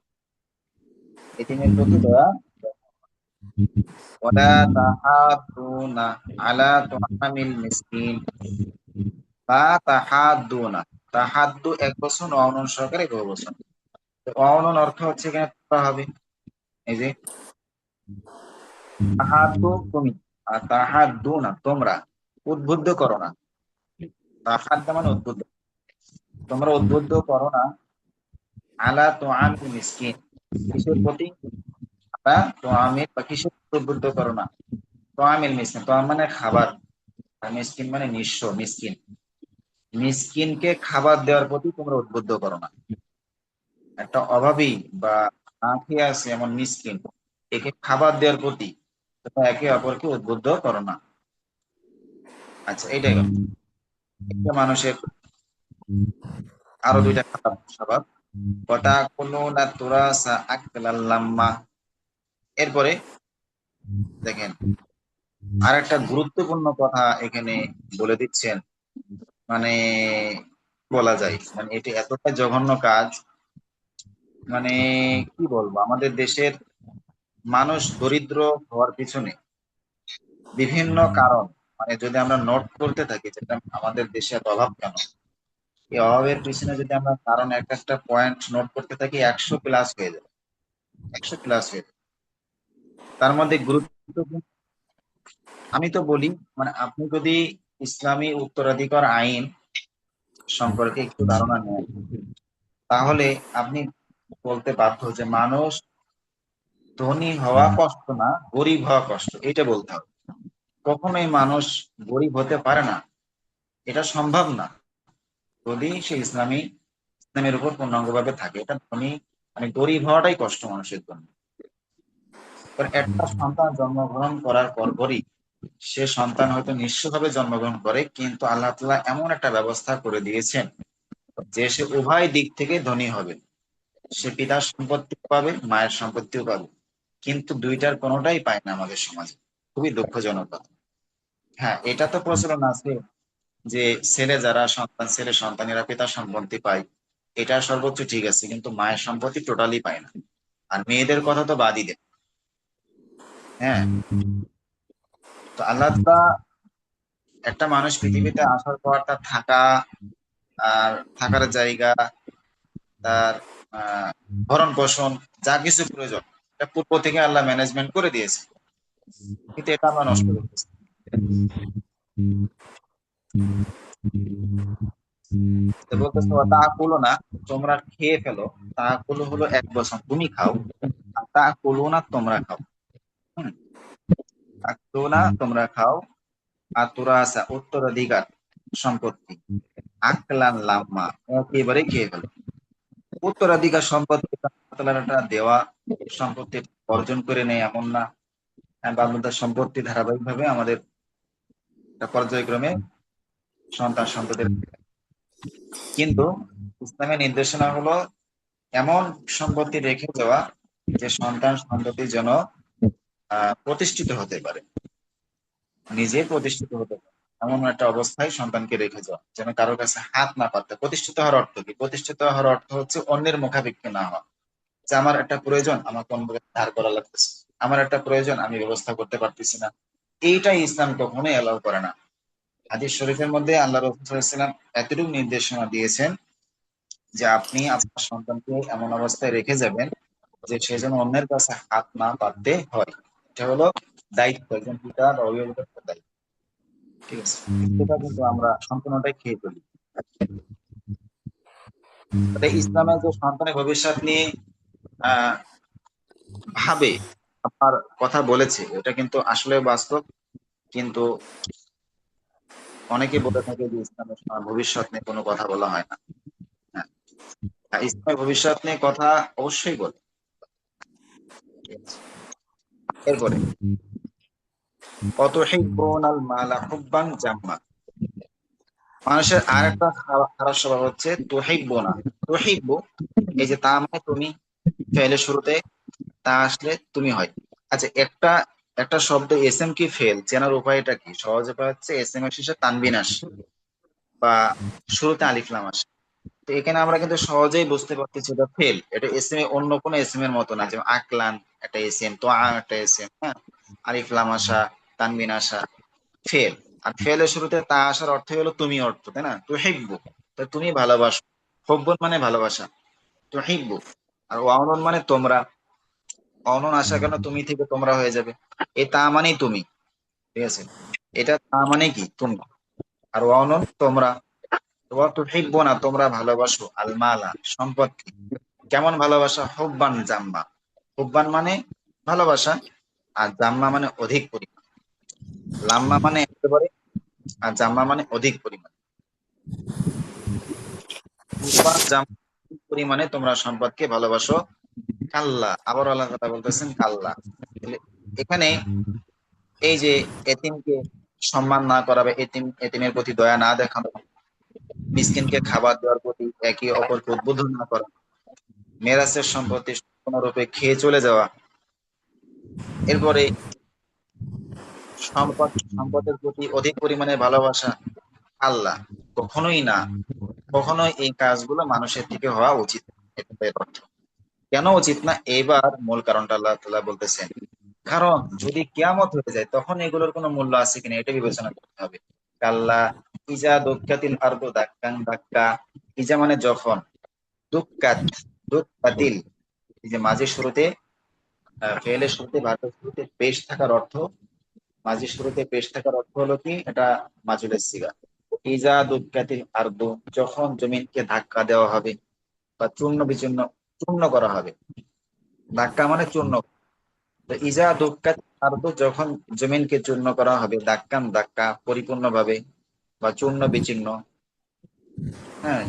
এতিমের প্রতি দয়া। ওয়ালা তাহাদুনা আলা তুআমিল মিসকিন, বা তাহাদুনা, তাহাদ্দু এক বচন, অনন সহকারে বহুবচন। তো অনন অর্থ হচ্ছে এখানে তোমরা হবে, এই যে তাহাদ্দু তুমি, আর তাহাদ্দুনা তোমরা, উদ্বুদ্ধ করো না। তাহাদ্দা মানে উদ্বুদ্ধ, তোমরা উদ্বুদ্ধ করো না। আলা তুআমিল মিসকিন, কিসের প্রতি? আলা তুআমিল, বা কিসের প্রতি উদ্বুদ্ধ করো না? তুআমিল মিসকিন, তুআম মানে খাবার, আর মিসকিন মানে নিঃস্ব, মিসকিন। মিসকিনকে খাবার দেওয়ার প্রতি তোমরা উদ্বুদ্ধ করো না। একটা অভাবী বা না খেয়ে আছে এমন মিসকিন, একে খাবার দেওয়ার প্রতি তোমরা একে অপরকে উদ্বুদ্ধ করো না। আচ্ছা, এইটাই হলো একটা মানুষের আরো দুইটা খারাপ স্বভাব। কথা কোনো না তোরা সা আকলাল্লাম্মা। এরপরে দেখেন আর একটা গুরুত্বপূর্ণ কথা এখানে বলে দিচ্ছেন, মানে বলা যায়, মানে এটি এতটা জঘন্য কাজ, মানে কি বলবো, আমাদের দেশের মানুষ দরিদ্র হওয়ার পিছনে বিভিন্ন কারণ, মানে যদি আমরা নোট করতে থাকি যেটা আমাদের দেশে এত অভাব কেন, এই অভাবের পিছনে যদি আমরা কারণ এক একটা পয়েন্ট নোট করতে থাকি 100 প্লাস হয়ে যাবে, 100 প্লাস হয়ে যাবে। তার মধ্যে গুরুত্বপূর্ণ, আমি তো বলি, মানে আপনি যদি ইসলামী উত্তরাধিকার আইন সম্পর্কে একটু ধারণা নেন, তাহলে আপনি বলতে বাধ্য যে মানুষ ধনী হওয়া কষ্ট না, গরিব হওয়া কষ্ট, এটা বলতে হবে। কখনোই মানুষ গরিব হতে পারে না, এটা সম্ভব না, যদি সে ইসলামের উপর পূর্ণাঙ্গভাবে থাকে। এটা ধনী মানে গরিব হওয়াটাই কষ্ট মানুষের জন্য। কারণ একটা সন্তান জন্মগ্রহণ করার পরপরই সে সন্তান হয়তো নিঃস্বভাবে জন্মগ্রহণ করে, কিন্তু আল্লাহ তাআলা এমন একটা ব্যবস্থা করে দিয়েছেন যে সে উভয় দিক থেকে ধনী হবে। সে পিতার সম্পত্তিও পাবে, মায়ের সম্পত্তিও পাবে, কিন্তু দুইটার কোনোটাই পায় না আমাদের সমাজে। খুবই দুঃখজনক কথা। হ্যাঁ, এটা তো প্রচলন আছে যে ছেলে সন্তানেরা পিতার সম্পত্তি পায়, এটা সর্বোচ্চ ঠিক আছে, কিন্তু মায়ের সম্পত্তি টোটালি পায় না। আর মেয়েদের কথা তো বাদই দেন। হ্যাঁ, তো আল্লাহ তাআলা একটা মানুষ পৃথিবীতে আসার পর তার থাকা, আর থাকার জায়গা, তার আহ ভরণ পোষণ, যা কিছু প্রয়োজন, এটা পূর্ব থেকে আল্লাহ ম্যানেজমেন্ট করে দিয়েছে, কিন্তু এটা আমরা নষ্ট করতেছি। তো বলতেছে তাকুলো না, তোমরা খেয়ে ফেলো। তাকুলো হলো এক বচন, তুমি খাও, আর তাকুলো না তোমরা খাও। হুম, তাকুলো না তোমরা খাও। আর তোরা আসা উত্তরাধিকার সম্পত্তি, আকলান লাম্মা, একেবারে খেয়ে ফেলো। উত্তরাধিকার সম্পত্তি আল্লাহ তাআলার একটা দেওয়া সম্পত্তি, অর্জন করে নেই এমন না। হ্যাঁ, বাপ দাদার সম্পত্তি ধারাবাহিকভাবে আমাদের একটা পর্যায়ক্রমে সন্তান সন্ততি, কিন্তু ইসলামের নির্দেশনা হলো এমন সম্পত্তি রেখে যাওয়া যে সন্তান সন্ততি যেন প্রতিষ্ঠিত হতে পারে, নিজে প্রতিষ্ঠিত হতে পারে, এমন একটা অবস্থায় সন্তানকে রেখে যাওয়া, যেন কারোর কাছে হাত না পাততে। প্রতিষ্ঠিত হওয়ার অর্থ কি? প্রতিষ্ঠিত হওয়ার অর্থ হচ্ছে অন্যের মুখাপেক্ষী না হওয়া, যে আমার একটা প্রয়োজন, আমার কোন ধার করা লাগতেছে, আমার একটা প্রয়োজন, আমি ব্যবস্থা করতে পারতেছি না, এইটাই ইসলাম কখনোই এলাও করে না। হাদিস শরীফের মধ্যে আল্লাহ রাসূল সাল্লাল্লাহু আলাইহি ওয়াসাল্লাম এতটুকু নির্দেশনা দিয়েছেন যে আপনি আপনার সন্তানকে এমন অবস্থায় রেখে যাবেন যে সে যেন অন্যের কাছে হাত না পাততে হয়। এটা হলো দায়িত্ব, একজন পিতা বা অভিভাবকের দায়িত্ব। ঠিক আছে, সেটা কিন্তু আমরা সম্পূর্ণটাই খেয়ে ফেলি। তবে ইসলামে যে সন্তানের ভবিষ্যৎ নিয়ে আহ ভাবে আপনার কথা বলেছে, এটা কিন্তু আসলে বাস্তব। কিন্তু অনেকে বলে থাকে যে ইসলামের ভবিষ্যৎ নিয়ে কোনো কথা বলা হয় না। হ্যাঁ, ইসলামের ভবিষ্যৎ নিয়ে কথা অবশ্যই বলে। ঠিক আছে? এরপরে অতুহিব্বুনাল মালা হুব্বান জাম্মা। মানুষের আর একটা খারাপ স্বভাব হচ্ছে তুহিব্বুনা। তুহিব্বু, এই যে তা মানে তুমি, ফেলের শুরুতে তা আসলে তুমি হয়। আচ্ছা, একটা একটা শব্দ এস এম কি ফেল চেনার উপায়টা কি? সহজ উপায় হচ্ছে এস এম এর শেষে তানবিন আসে বা শুরুতে আলিফ লাম আসে। তো এখানে আমরা কিন্তু সহজেই বুঝতে পারতেছি এটা ফেল। এটা এস এম, অন্য কোনো এস এম এর মতো না। যেমন আকলান একটা এস এম, তো একটা এস এম, হ্যাঁ, আলিফ লাম আসা, তানবিন আসা, ফেল। আর ফেলের শুরুতে তা আসার অর্থ হলো তুমি অর্থ, তাই না? তুহিব্বু, তো তুমি ভালোবাসো। হব্বুন মানে ভালোবাসা, তুহিব্বু। আর ওয়াউনুন মানে তোমরা। অনন আসা কেন, তুমি থেকে তোমরা হয়ে যাবে। এই তা মানেই তুমি। ঠিক আছে, এটা তা মানে কি তুমি, আর অনন তোমরা। তোমরা তো হিব্বো না, তোমরা ভালোবাসো আল মালা সম্পদকে। কেমন ভালোবাসা? হুব্বান জাম্মা। হুব্বান মানে ভালোবাসা, আর জাম্মা মানে অধিক পরিমাণ। লাম্মা মানে একেবারে, আর জাম্মা মানে অধিক পরিমাণ। হুব্বান জাম্মা, অধিক পরিমাণে তোমরা সম্পদকে ভালোবাসো। কাল্লা, আবার আল্লাহ কথা বলতেছেন কাল্লা। তাহলে এখানে এই যে এতিমকে সম্মান না করা বা এতিমের প্রতি দয়া না দেখানো, মিসকিনকে খাবার দেওয়ার প্রতি একে অপরকে উদ্বোধন না করা, মেরাসের সম্পত্তি সম্পূর্ণরূপে খেয়ে চলে যাওয়া, এরপরে সম্পদের প্রতি অধিক পরিমাণে ভালোবাসা, আল্লাহ কখনোই না, কখনোই এই কাজগুলো মানুষের থেকে হওয়া উচিত না। এটা এর অর্থ। কেন উচিত না, এবার মূল কারণটা আল্লাহ তাআলা বলতেছেন। কারণ যদি কিয়ামত হয়ে যায় তখন এগুলোর কোনো মূল্য আছে কিনা এটা বিবেচনা করতে হবে। কাল্লা ইজা দুক্কাতিল আরদু দাক্কান দাক্কা। ইজা মানে যখন, দুক্কাত, দুক্কাতিল, এই যে মাঝে শুরুতে ফেলের শুরুতে ভার্বের শুরুতে পেশ থাকার অর্থ, মাঝে শুরুতে পেশ থাকার অর্থ হলো কি, এটা মাজুলের সিগা। ইজা দুক্কাতিল আরদু, যখন জমিনকে ধাক্কা দেওয়া হবে বা চূর্ণ বিচূর্ণ, চূর্ণ করা হবে। ধাক্কা মানে চূর্ণ। তো ইজা দুক্কাত আরদু, যখন জমিনকে চূর্ণ করা হবে, দাক্কান দাক্কা পরিপূর্ণভাবে বা চূর্ণ বিচূর্ণ। হ্যাঁ,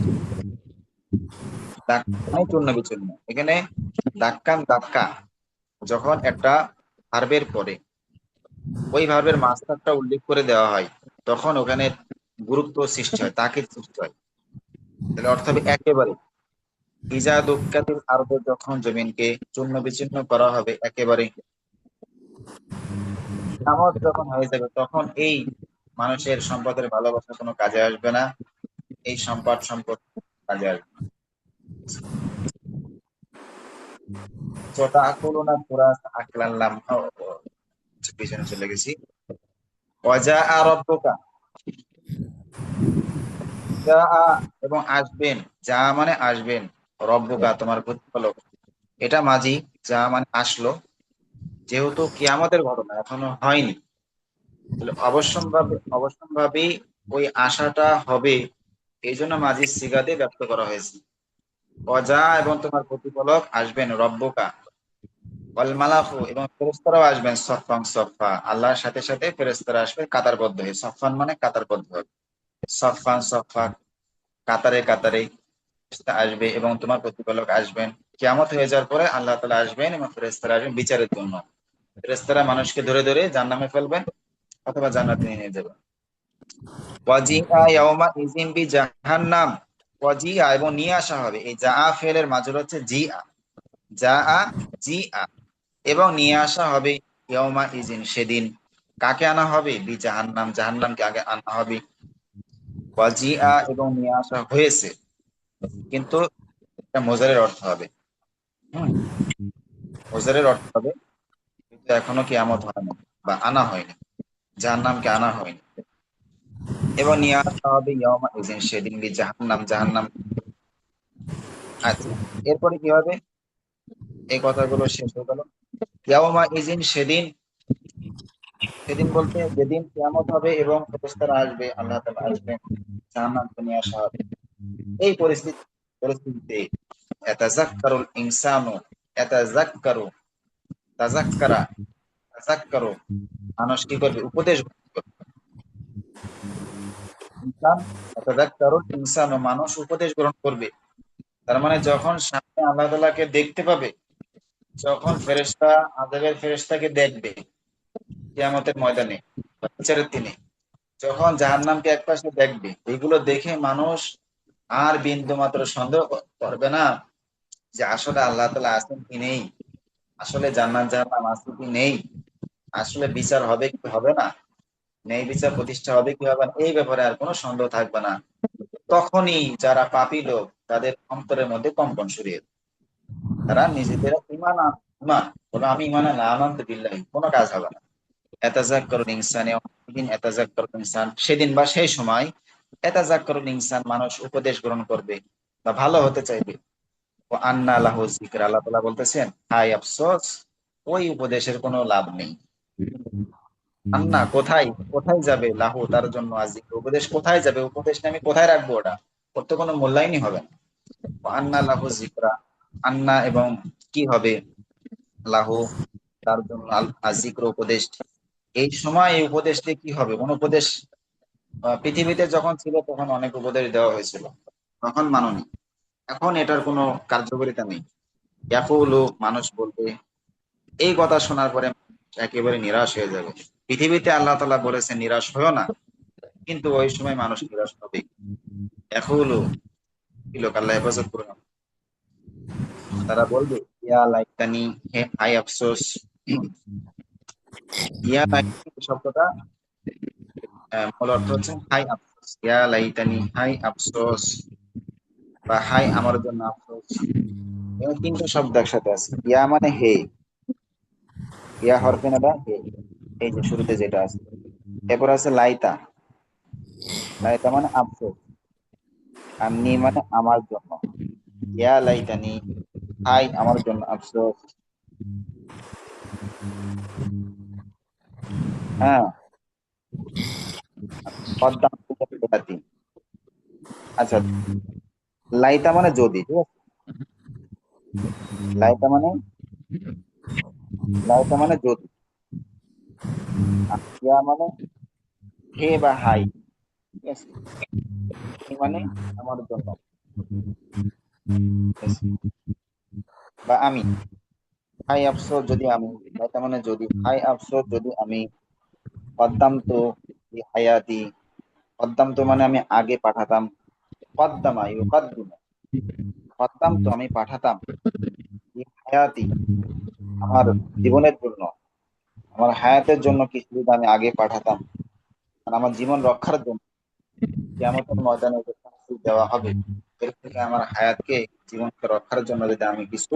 দাক্কা মানে চূর্ণ বিচূর্ণ। এখানে দাক্কান দাক্কা যখন একটা ভার্বের পরে ওই ভার্বের মাস্টারটা উল্লেখ করে দেওয়া হয়, তখন ওখানে গুরুত্ব সৃষ্টি হয়, তাকে সৃষ্টি হয়। তাহলে অর্থ হবে একেবারে। ইজা দুক্কাতিল আরদু, যখন জমিনকে চূর্ণ বিচূর্ণ করা হবে একেবারে। কিয়ামত যখন হয়ে যাবে তখন এই মানুষের সম্পদের ভালোবাসা কোনো কাজে আসবে না, এই সম্পদ কাজে আসবে না। ছোটা করোনা পুরা আকলাল্লাম, পিছনে চলে গেছি। ওয়াজা রব্বুকা, যা এবং আসবেন, যা মানে আসবেন, রব্বুকা তোমার প্রতিপালক, এটা মাঝি, যা মানে আসলো। যেহেতু কিয়ামতের ঘটনা এখনো হয়নি, তাহলে অবশ্যম্ভাবী ওই আশাটা হবে, এই জন্য মাঝির সিগাতে ব্যক্ত করা হয়েছে। অজা এবং তোমার প্রতিপালক আসবেন, রব্বুকা ওয়াল মালাকু, এবং ফেরেশতারাও আসবেন, সফফান সফফা, আল্লাহর সাথে সাথে ফেরেশতারা আসবে কাতারবদ্ধ হয়ে। সফফান মানে কাতারবদ্ধ হবে, সফফান সফফা, কাতারে কাতারে ফেরেশতা আসবে এবং তোমার প্রতিপালক আসবেন। কিয়ামত হয়ে যাওয়ার পরে আল্লাহ তাআলা আসবেন এবং ফেরেশতারা আসবেন বিচারের জন্য। ফেরেশতারা মানুষকে ধরে ধরে জাহান্নামে ফেলবেন অথবা জান্নাতে নিয়ে যাবেন। ওয়াজিআ ইয়াউমা ইযিন বি জাহান্নাম, ওয়াজিআ এবং নিয়ে আসা হবে। এই জাআ ফেলের মাজুর হচ্ছে জিআ, জাআ জিআ, এবং নিয়ে আসা হবে ইয়াউমা ইজিন সেদিন। কাকে আনা হবে? বি জাহান্নাম, জাহান্নামকে আগে আনা হবে। ওয়াজিআ এবং নিয়ে আসা হয়েছে, কিন্তু এটা মোজারের অর্থ হবে। হুম, মোজারের অর্থ হবে, কিন্তু এখনো কিয়ামত হয়নি বা আনা হয়নি, জাহান্নামকে আনা হয়নি। এবং নিয়ে আসা হবে ইয়াউমা ইজিন সেদিন, বি জাহান্নাম, জাহান্নাম। আচ্ছা, এরপরে কি হবে? এই কথাগুলো শেষ হয়ে গেল। ইয়াওমা ইজিন, সেদিন, সেদিন বলতে যেদিন কিয়ামত হবে এবং ফেরেশতারা আসবে, আল্লাহ তাআলা আসবেন, জাহান্নামকে নিয়ে আসা হবে। এই পরিস্থিতিতে ইয়াতাযাক্কারুল ইনসানু, ইয়াতাযাক্কারু, তাযাক্কারা, তাযাক্কারু, মানুষ কি করবে? উপদেশ গ্রহণ করবে। ইনসান, ইয়াতাযাক্কারুল ইনসানু, মানুষ উপদেশ গ্রহণ করবে। তার মানে যখন সামনে আল্লাহ তাআলাকে দেখতে পাবে, যখন ফেরেশতা আযাবের ফেরেশতাকে দেখবে কিয়ামতের ময়দানে বা বিচারের দিনে, যখন জাহান্নামকে একপাশে দেখবে, এগুলো দেখে মানুষ আর বিন্দু মাত্র সন্দেহ করবে না যে আসলে আল্লাহ তাআলা আছেন কি নেই, আসলে জান্নাত জাহান্নাম আছে কি নেই, আসলে বিচার হবে কি হবে না, ন্যায় বিচার প্রতিষ্ঠা হবে কি হবে না, এই ব্যাপারে আর কোনো সন্দেহ থাকবে না। তখনই যারা পাপী লোক, তাদের অন্তরের মধ্যে কম্পন শুরু হবে। তারা নিজেদের ইমান বলে, আমি ইমানে না, আনন্দ বিল্লাহি, কোনো কাজ হবে না। এতাজাক্কারুল ইনসান, ইয়াউমাইদিন এতাজাক্কারুল ইনসান, সেদিন বা সেই সময় এতাজাক্কারুল ইনসান, মানুষ উপদেশ গ্রহণ করবে বা ভালো হতে চাইবে। ও আন্না লাহু যিকরা, আল্লাহ তাআলা বলতেছেন, হায় আফসোস, ওই উপদেশের কোনো লাভ নেই। আন্না, কোথায়, কোথায় যাবে, লাহু, তার জন্য, আজিক, উপদেশ কোথায় যাবে, উপদেশ আমি কোথায় রাখবো, ওটা ওর তো কোনো মূল্যায়নই হবে না। ও আন্না লাহু যিকরা, আন্না এবং কি হবে, লাহু, তার জন্য, আজিক্র, উপদেশ। এই সময় এই উপদেশটি কি হবে? কোন উপদেশ? পৃথিবীতে যখন ছিল তখন অনেক উপদেশ দেওয়া হয়েছিল, তখন মানোনি। এখন এটার কোনো কার্যকারিতা নেই। ইয়াকুলু, মানুষ বলবে, এই কথা শোনার পরে একেবারে নিরাশ হয়ে যাবে। পৃথিবীতে আল্লাহ তাআলা বলেছেন নিরাশ হয়েও না, কিন্তু ওই সময় মানুষ নিরাশ হবে। ইয়াকুলু, কি লোক, আল্লাহ হেফাজত করুন, তারা বলবে, ইয়া লাইতানি, হে হাই আফসোস। ইয়া লাইতানি শব্দটা মূল অর্থ হচ্ছে হাই আফসোস, ইয়া লাইতানি, হাই আফসোস, বা হাই আমার জন্য আফসোস। এখানে তিনটা শব্দ একসাথে আছে। ইয়া মানে হে, ইয়া হরফে নাদা, হে, এই যে শুরুতে যেটা আছে। এরপর আছে লাইতা, লাইতা মানে আফসোস, আর নি মানে আমার জন্য। ইয়া লাইতানি, হাই আমার জন্য আফসোস। হ্যাঁ, কদ্দাম হায়াতি। আচ্ছা, লাইতা মানে যদি, ঠিক আছে, লাইতা মানে, লাইতা মানে যদি, আর ইয়া মানে হে বা হাই, ঠিক আছে, নি মানে আমার জন্য, ঠিক আছে, বা আমি। হাই আফসোস যদি আমি, লাইতা মানে যদি, হাই আফসোস যদি আমি, কদ্দাম তো হায়াতি, কদ্দাম তো মানে আমি আগে পাঠাতাম, কদ্দামা ইউকাদ্দিমু, কদ্দাম তো আমি পাঠাতাম, হায়াতি আমার জীবনের জন্য, আমার হায়াতের জন্য কিছু যদি আমি আগে পাঠাতাম, আর আমার জীবন রক্ষার জন্য কিয়ামতের ময়দানে যে শাস্তি দেওয়া হবে, এর থেকে আমার হায়াতকে, জীবনকে রক্ষার জন্য যদি আমি কিছু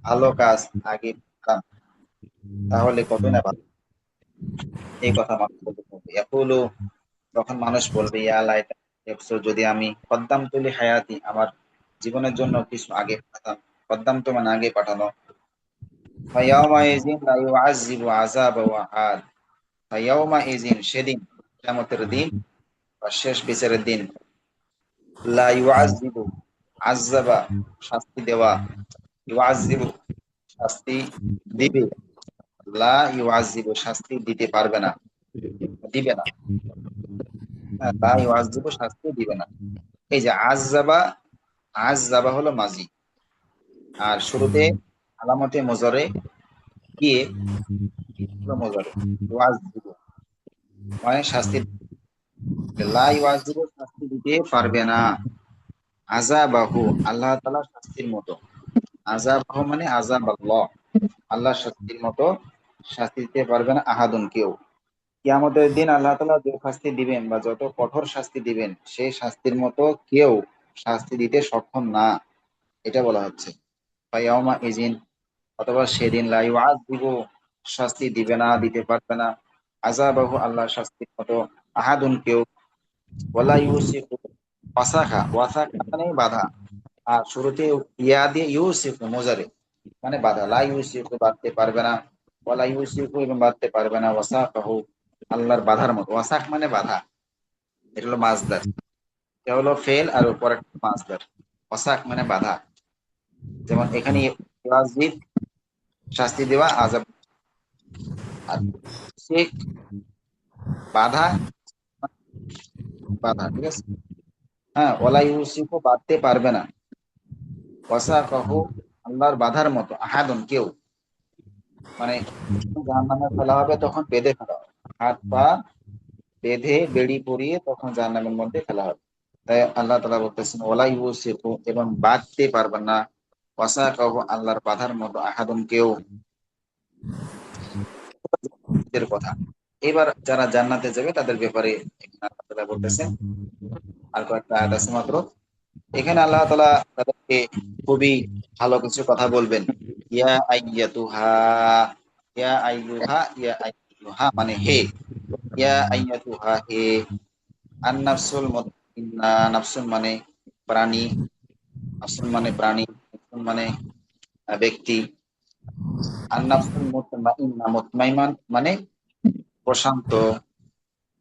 ভালো কাজ আগে করতাম, তাহলে কত না ভালো। এই কথা মানুষ বলতে থাকবে। ইয়াকুলু, তখন মানুষ বলবে, ইয়া লাইতা, আফসোস যদি আমি, কদ্দাম তুলি হায়াতি, আমার জীবনের জন্য কিছু আগে পাঠাতাম। কদ্দাম তো মানে আগে পাঠানো। ফায়াউমা ইযিন লা ইউআযযিবু আযাবাহু আহাদ, ফায়াউমা ইযিন, সেদিন, কিয়ামতের দিন বা শেষ বিচারের দিন, লা ইউআযযিবু, আযাবা শাস্তি দেওয়া, ইউআযযিবু শাস্তি দিবে, লা ইউআযযিবু শাস্তি দিতে পারবে না, দিবে না। হ্যাঁ, লা ইউআযযিবু শাস্তি দিবে না। এই যে আযাবা, আযাবা হলো মাজি, আর শুরুতে আলামতে মুজারে গিয়ে হলো মুজারে, ইউআযযিবু মানে শাস্তি, লা ইউআযযিবু শাস্তি দিতে পারবে না, আযাবাহু আল্লাহ তাআলা শাস্তির মতো, আযাবাহু মানে আযাব আল্লাহ, আল্লাহ শাস্তির মতো শাস্তি দিতে পারবে না, আহাদুন কেউ। কিয়ামতের দিন আল্লাহ তাআলা যে শাস্তি দিবেন বা যত কঠোর শাস্তি দিবেন, সেই শাস্তির মতো কেউ শাস্তি দিতে সক্ষম না, এটা বলা হচ্ছে। ফায়াউমা ইজিন, অথবা সেদিন, লা ইউআযযিবু শাস্তি দিবে না, দিতে পারবে না, আযাবাহু আল্লাহ শাস্তির মতো, আহাদুন কেউ, ওয়ালা ইউসিকু ওয়াসাকা, ওয়াসাকা মানে বাধা, আর শুরুতে ইয়া দিয়ে ইউসিফু মোজারে, মানে বাধা, লা ইউসিফু বাঁধতে পারবে না, ওয়ালা ইউসিফু এবং বাঁধতে পারবে না, ওয়াসাকাহু আল্লাহর বাধার মতো। ওয়াসাক মানে বাধা, এটা হলো মাজদার, এটা হলো ফেল আর উপর একটা মাজদার। ওয়াসাক মানে বাধা। যেমন এখানে ওয়াজিব শাস্তি দেওয়া, আযাব। আর শিখ বাধা, বাধা, ঠিক আছে। হ্যাঁ, ওয়ালা ইউসিফু বাঁধতে পারবে না, ওয়াসাকাহু আল্লাহর বাধার মতো, আহাদুন কেউ, মানে জাহান্নামে ফেলা হবে তখন বেঁধে ফেলা হবে, হাত পা বেঁধে বেড়ি পরিয়ে তখন জাহান্নামের মধ্যে ফেলা হবে। তাই আল্লাহ তাআলা বলতেছেন ওয়ালা ইউসিফু এবং বাঁধতে পারবেন না, ওয়াসাকাহু আল্লাহর বাধার মতো, আহাদুন কেউ, এদের কথা। এবার যারা জান্নাতে যাবে তাদের ব্যাপারে এখানে আল্লাহ তাআলা বলতেছেন, আর কয়েকটা আয়াত আছে মাত্র। এখানে আল্লাহ তাআলা তাদেরকে খুবই ভালো কিছু কথা বলবেন। ইয়া আইয়াতুহা, ইয়া আইয়ুহা, ইয়া আইয়ুহা মানে হে, ইয়া আইয়াতুহা হে, আন নাফসুল মুতমাইন্না, নাফসুন মানে প্রাণী, নাফসুন মানে প্রাণী, নাফসুন মানে ব্যক্তি, আন নাফসুল মুতমাইন্না, মুতমাইমান মানে প্রশান্ত,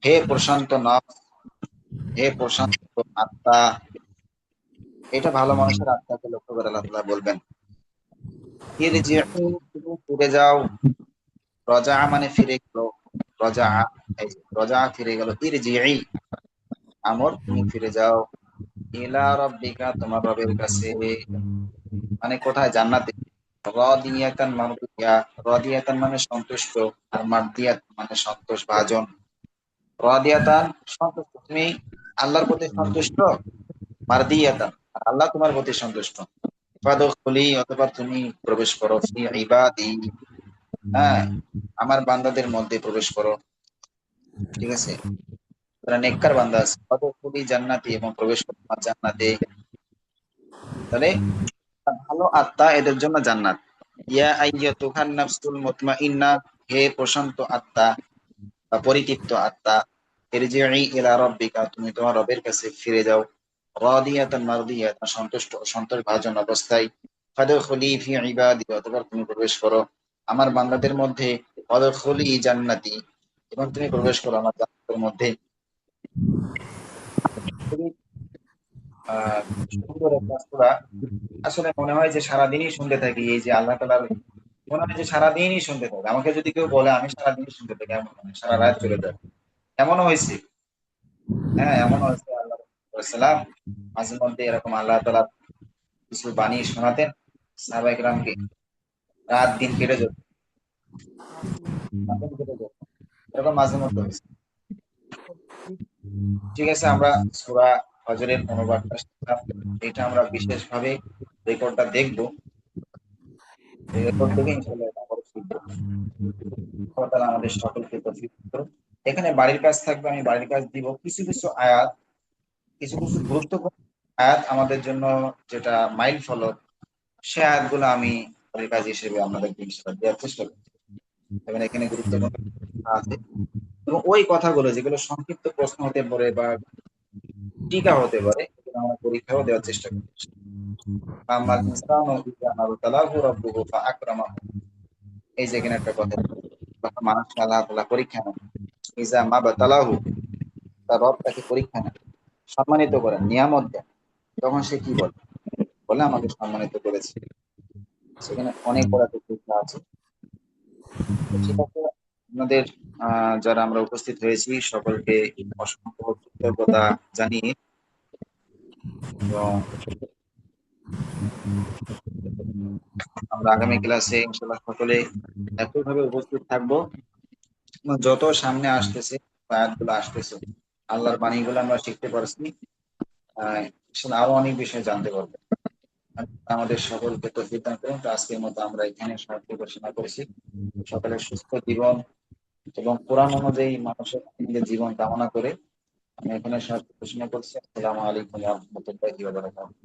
হে প্রশান্ত নফস, হে প্রশান্ত আত্মা। এটা ভালো মানুষের আত্মাকে লক্ষ্য করে আল্লাহ তাআলা বলবেন। ইরজিউ, তুমি ফিরে যাও, রজা মানে ফিরে গেল, রজা, এই যে রজা ফিরে গেল, ইরজিই আমর তুমি ফিরে যাও, ইলা রাব্বিকা তোমার রবের কাছে, মানে কোথায়, জান্নাতে। রাদিয়াতান মারদিয়া, রাদিয়াতান মানে সন্তুষ্ট, আর মারদিয়াত মানে সন্তোষ ভাজন। রাদিয়াতান সন্তুষ্ট, তুমি আল্লাহর প্রতি সন্তুষ্ট, মারদিয়াতান আর আল্লাহ তোমার প্রতি সন্তুষ্ট। ফাদখুলি অথবা তুমি প্রবেশ করো, ফি ইবাদি, হ্যাঁ আমার বান্দাদের মধ্যে প্রবেশ করো, ঠিক আছে। যারা নেককার বান্দা আছে, ফাদখুলি জান্নাতি এবং প্রবেশ করো আমার জান্নাতে। তাহলে ভালো আত্মা এদের জন্য জান্নাত। ইয়া আইয়াতুহান নাফসুল মুতমাইন্না, হে প্রশান্ত আত্মা বা পরিতৃপ্ত আত্মা, ইরজিই ইলা রাব্বিকা তুমি তোমার রবের কাছে ফিরে যাও, রাদিয়াতান মারদিয়াতান সন্তুষ্ট ও সন্তোষ ভাজন অবস্থায়। ফাদখুলি ফি ইবাদি অথবা তুমি প্রবেশ করো আমার বান্দাদের মধ্যে, ওয়াদখুলি জান্নাতি এবং তুমি প্রবেশ করো আমার জান্নাতের মধ্যে। খুবই আহ সুন্দর একটা সূরা। আসলে মনে হয় যে সারাদিনই শুনতে থাকি এই যে আল্লাহ তাআলার, মনে হয় যে সারাদিনই শুনতে থাকি। আমাকে যদি কেউ বলে আমি সারাদিনই শুনতে থাকি, এমন নয়, সারা রাত চলে যায়। এমনও হয়েছে, হ্যাঁ এমনও হয়েছে, আল্লাহ সাল্লাম মাঝে মধ্যে এরকম আল্লাহ তাআলা কিছু বাণী শোনাতেন সাহাবায়ে কেরামকে, রাত দিন কেটে যেত, রাত দিন কেটে যেত, এরকম মাঝে মধ্যে হয়েছে। ঠিক আছে, আমরা সূরা ফজরের অনুবাদটা শিখলাম। এটা আমরা বিশেষভাবে রেকর্ডটা দেখবো, এই রেকর্ড দেখে ইনশাআল্লাহ এটা আমরা শিখবো। আল্লাহ তাআলা আমাদের সকলকে তৌফিক দান করুন। এখানে বাড়ির কাজ থাকবে, আমি বাড়ির কাজ দিব। কিছু কিছু আয়াত, কিছু কিছু গুরুত্বপূর্ণ আয়াত আমাদের জন্য, যেটা মাইল ফলক, সে আয়াতগুলো আমি বাড়ির কাজ হিসেবে আপনাদেরকে ইনশাআল্লাহ দেওয়ার চেষ্টা করব। এবং এখানে গুরুত্বপূর্ণ কথা আছে, এবং ওই কথাগুলো যেগুলো সংক্ষিপ্ত প্রশ্ন হতে পারে বা টিকা হতে পারে, এগুলো আমরা পরীক্ষাও দেওয়ার চেষ্টা করব। আমাল ইনসানু ইযা মাবতালাহু রাব্বুহু ফাআকরামাহু, এই যে এখানে একটা কথা, যখন মানুষকে আল্লাহ তাআলা পরীক্ষা নেন, ইযা মাবতালাহু, তার রব তাকে পরীক্ষা নেন, সম্মানিত করেন, নিয়ামত দেন, তখন সে কি বলে, বলে আমাকে সম্মানিত করেছে। সেখানে অনেক বড় একটা পরীক্ষা আছে। তো ঠিক আছে, আপনাদের যারা আমরা উপস্থিত হয়েছি সকলকে অসংখ্য কৃতজ্ঞতা জানিয়ে, এবং আমরা আগামী ক্লাসে ইনশাআল্লাহ সকলে একইভাবে উপস্থিত থাকবো। যত সামনে আসতেছে, আয়াতগুলো আসতেছে, আল্লাহর বাণীগুলো আমরা শিখতে পারছি, ইনশাআল্লাহ আরো অনেক বিষয় জানতে পারবো। আমাদের সকলকে তৌফিক দান করুন। তো আজকের মতো আমরা এখানে সমাপ্তি ঘোষণা করেছি। সকলের সুস্থ জীবন এবং কোরআন অনুযায়ী মানুষের নিজের জীবন কামনা করে আমি এখানে সমাপ্তি ঘোষণা করছি। আসসালামু আলাইকুম ওয়া রাহমাতুল্লাহি ওয়া বারাকাতুহু।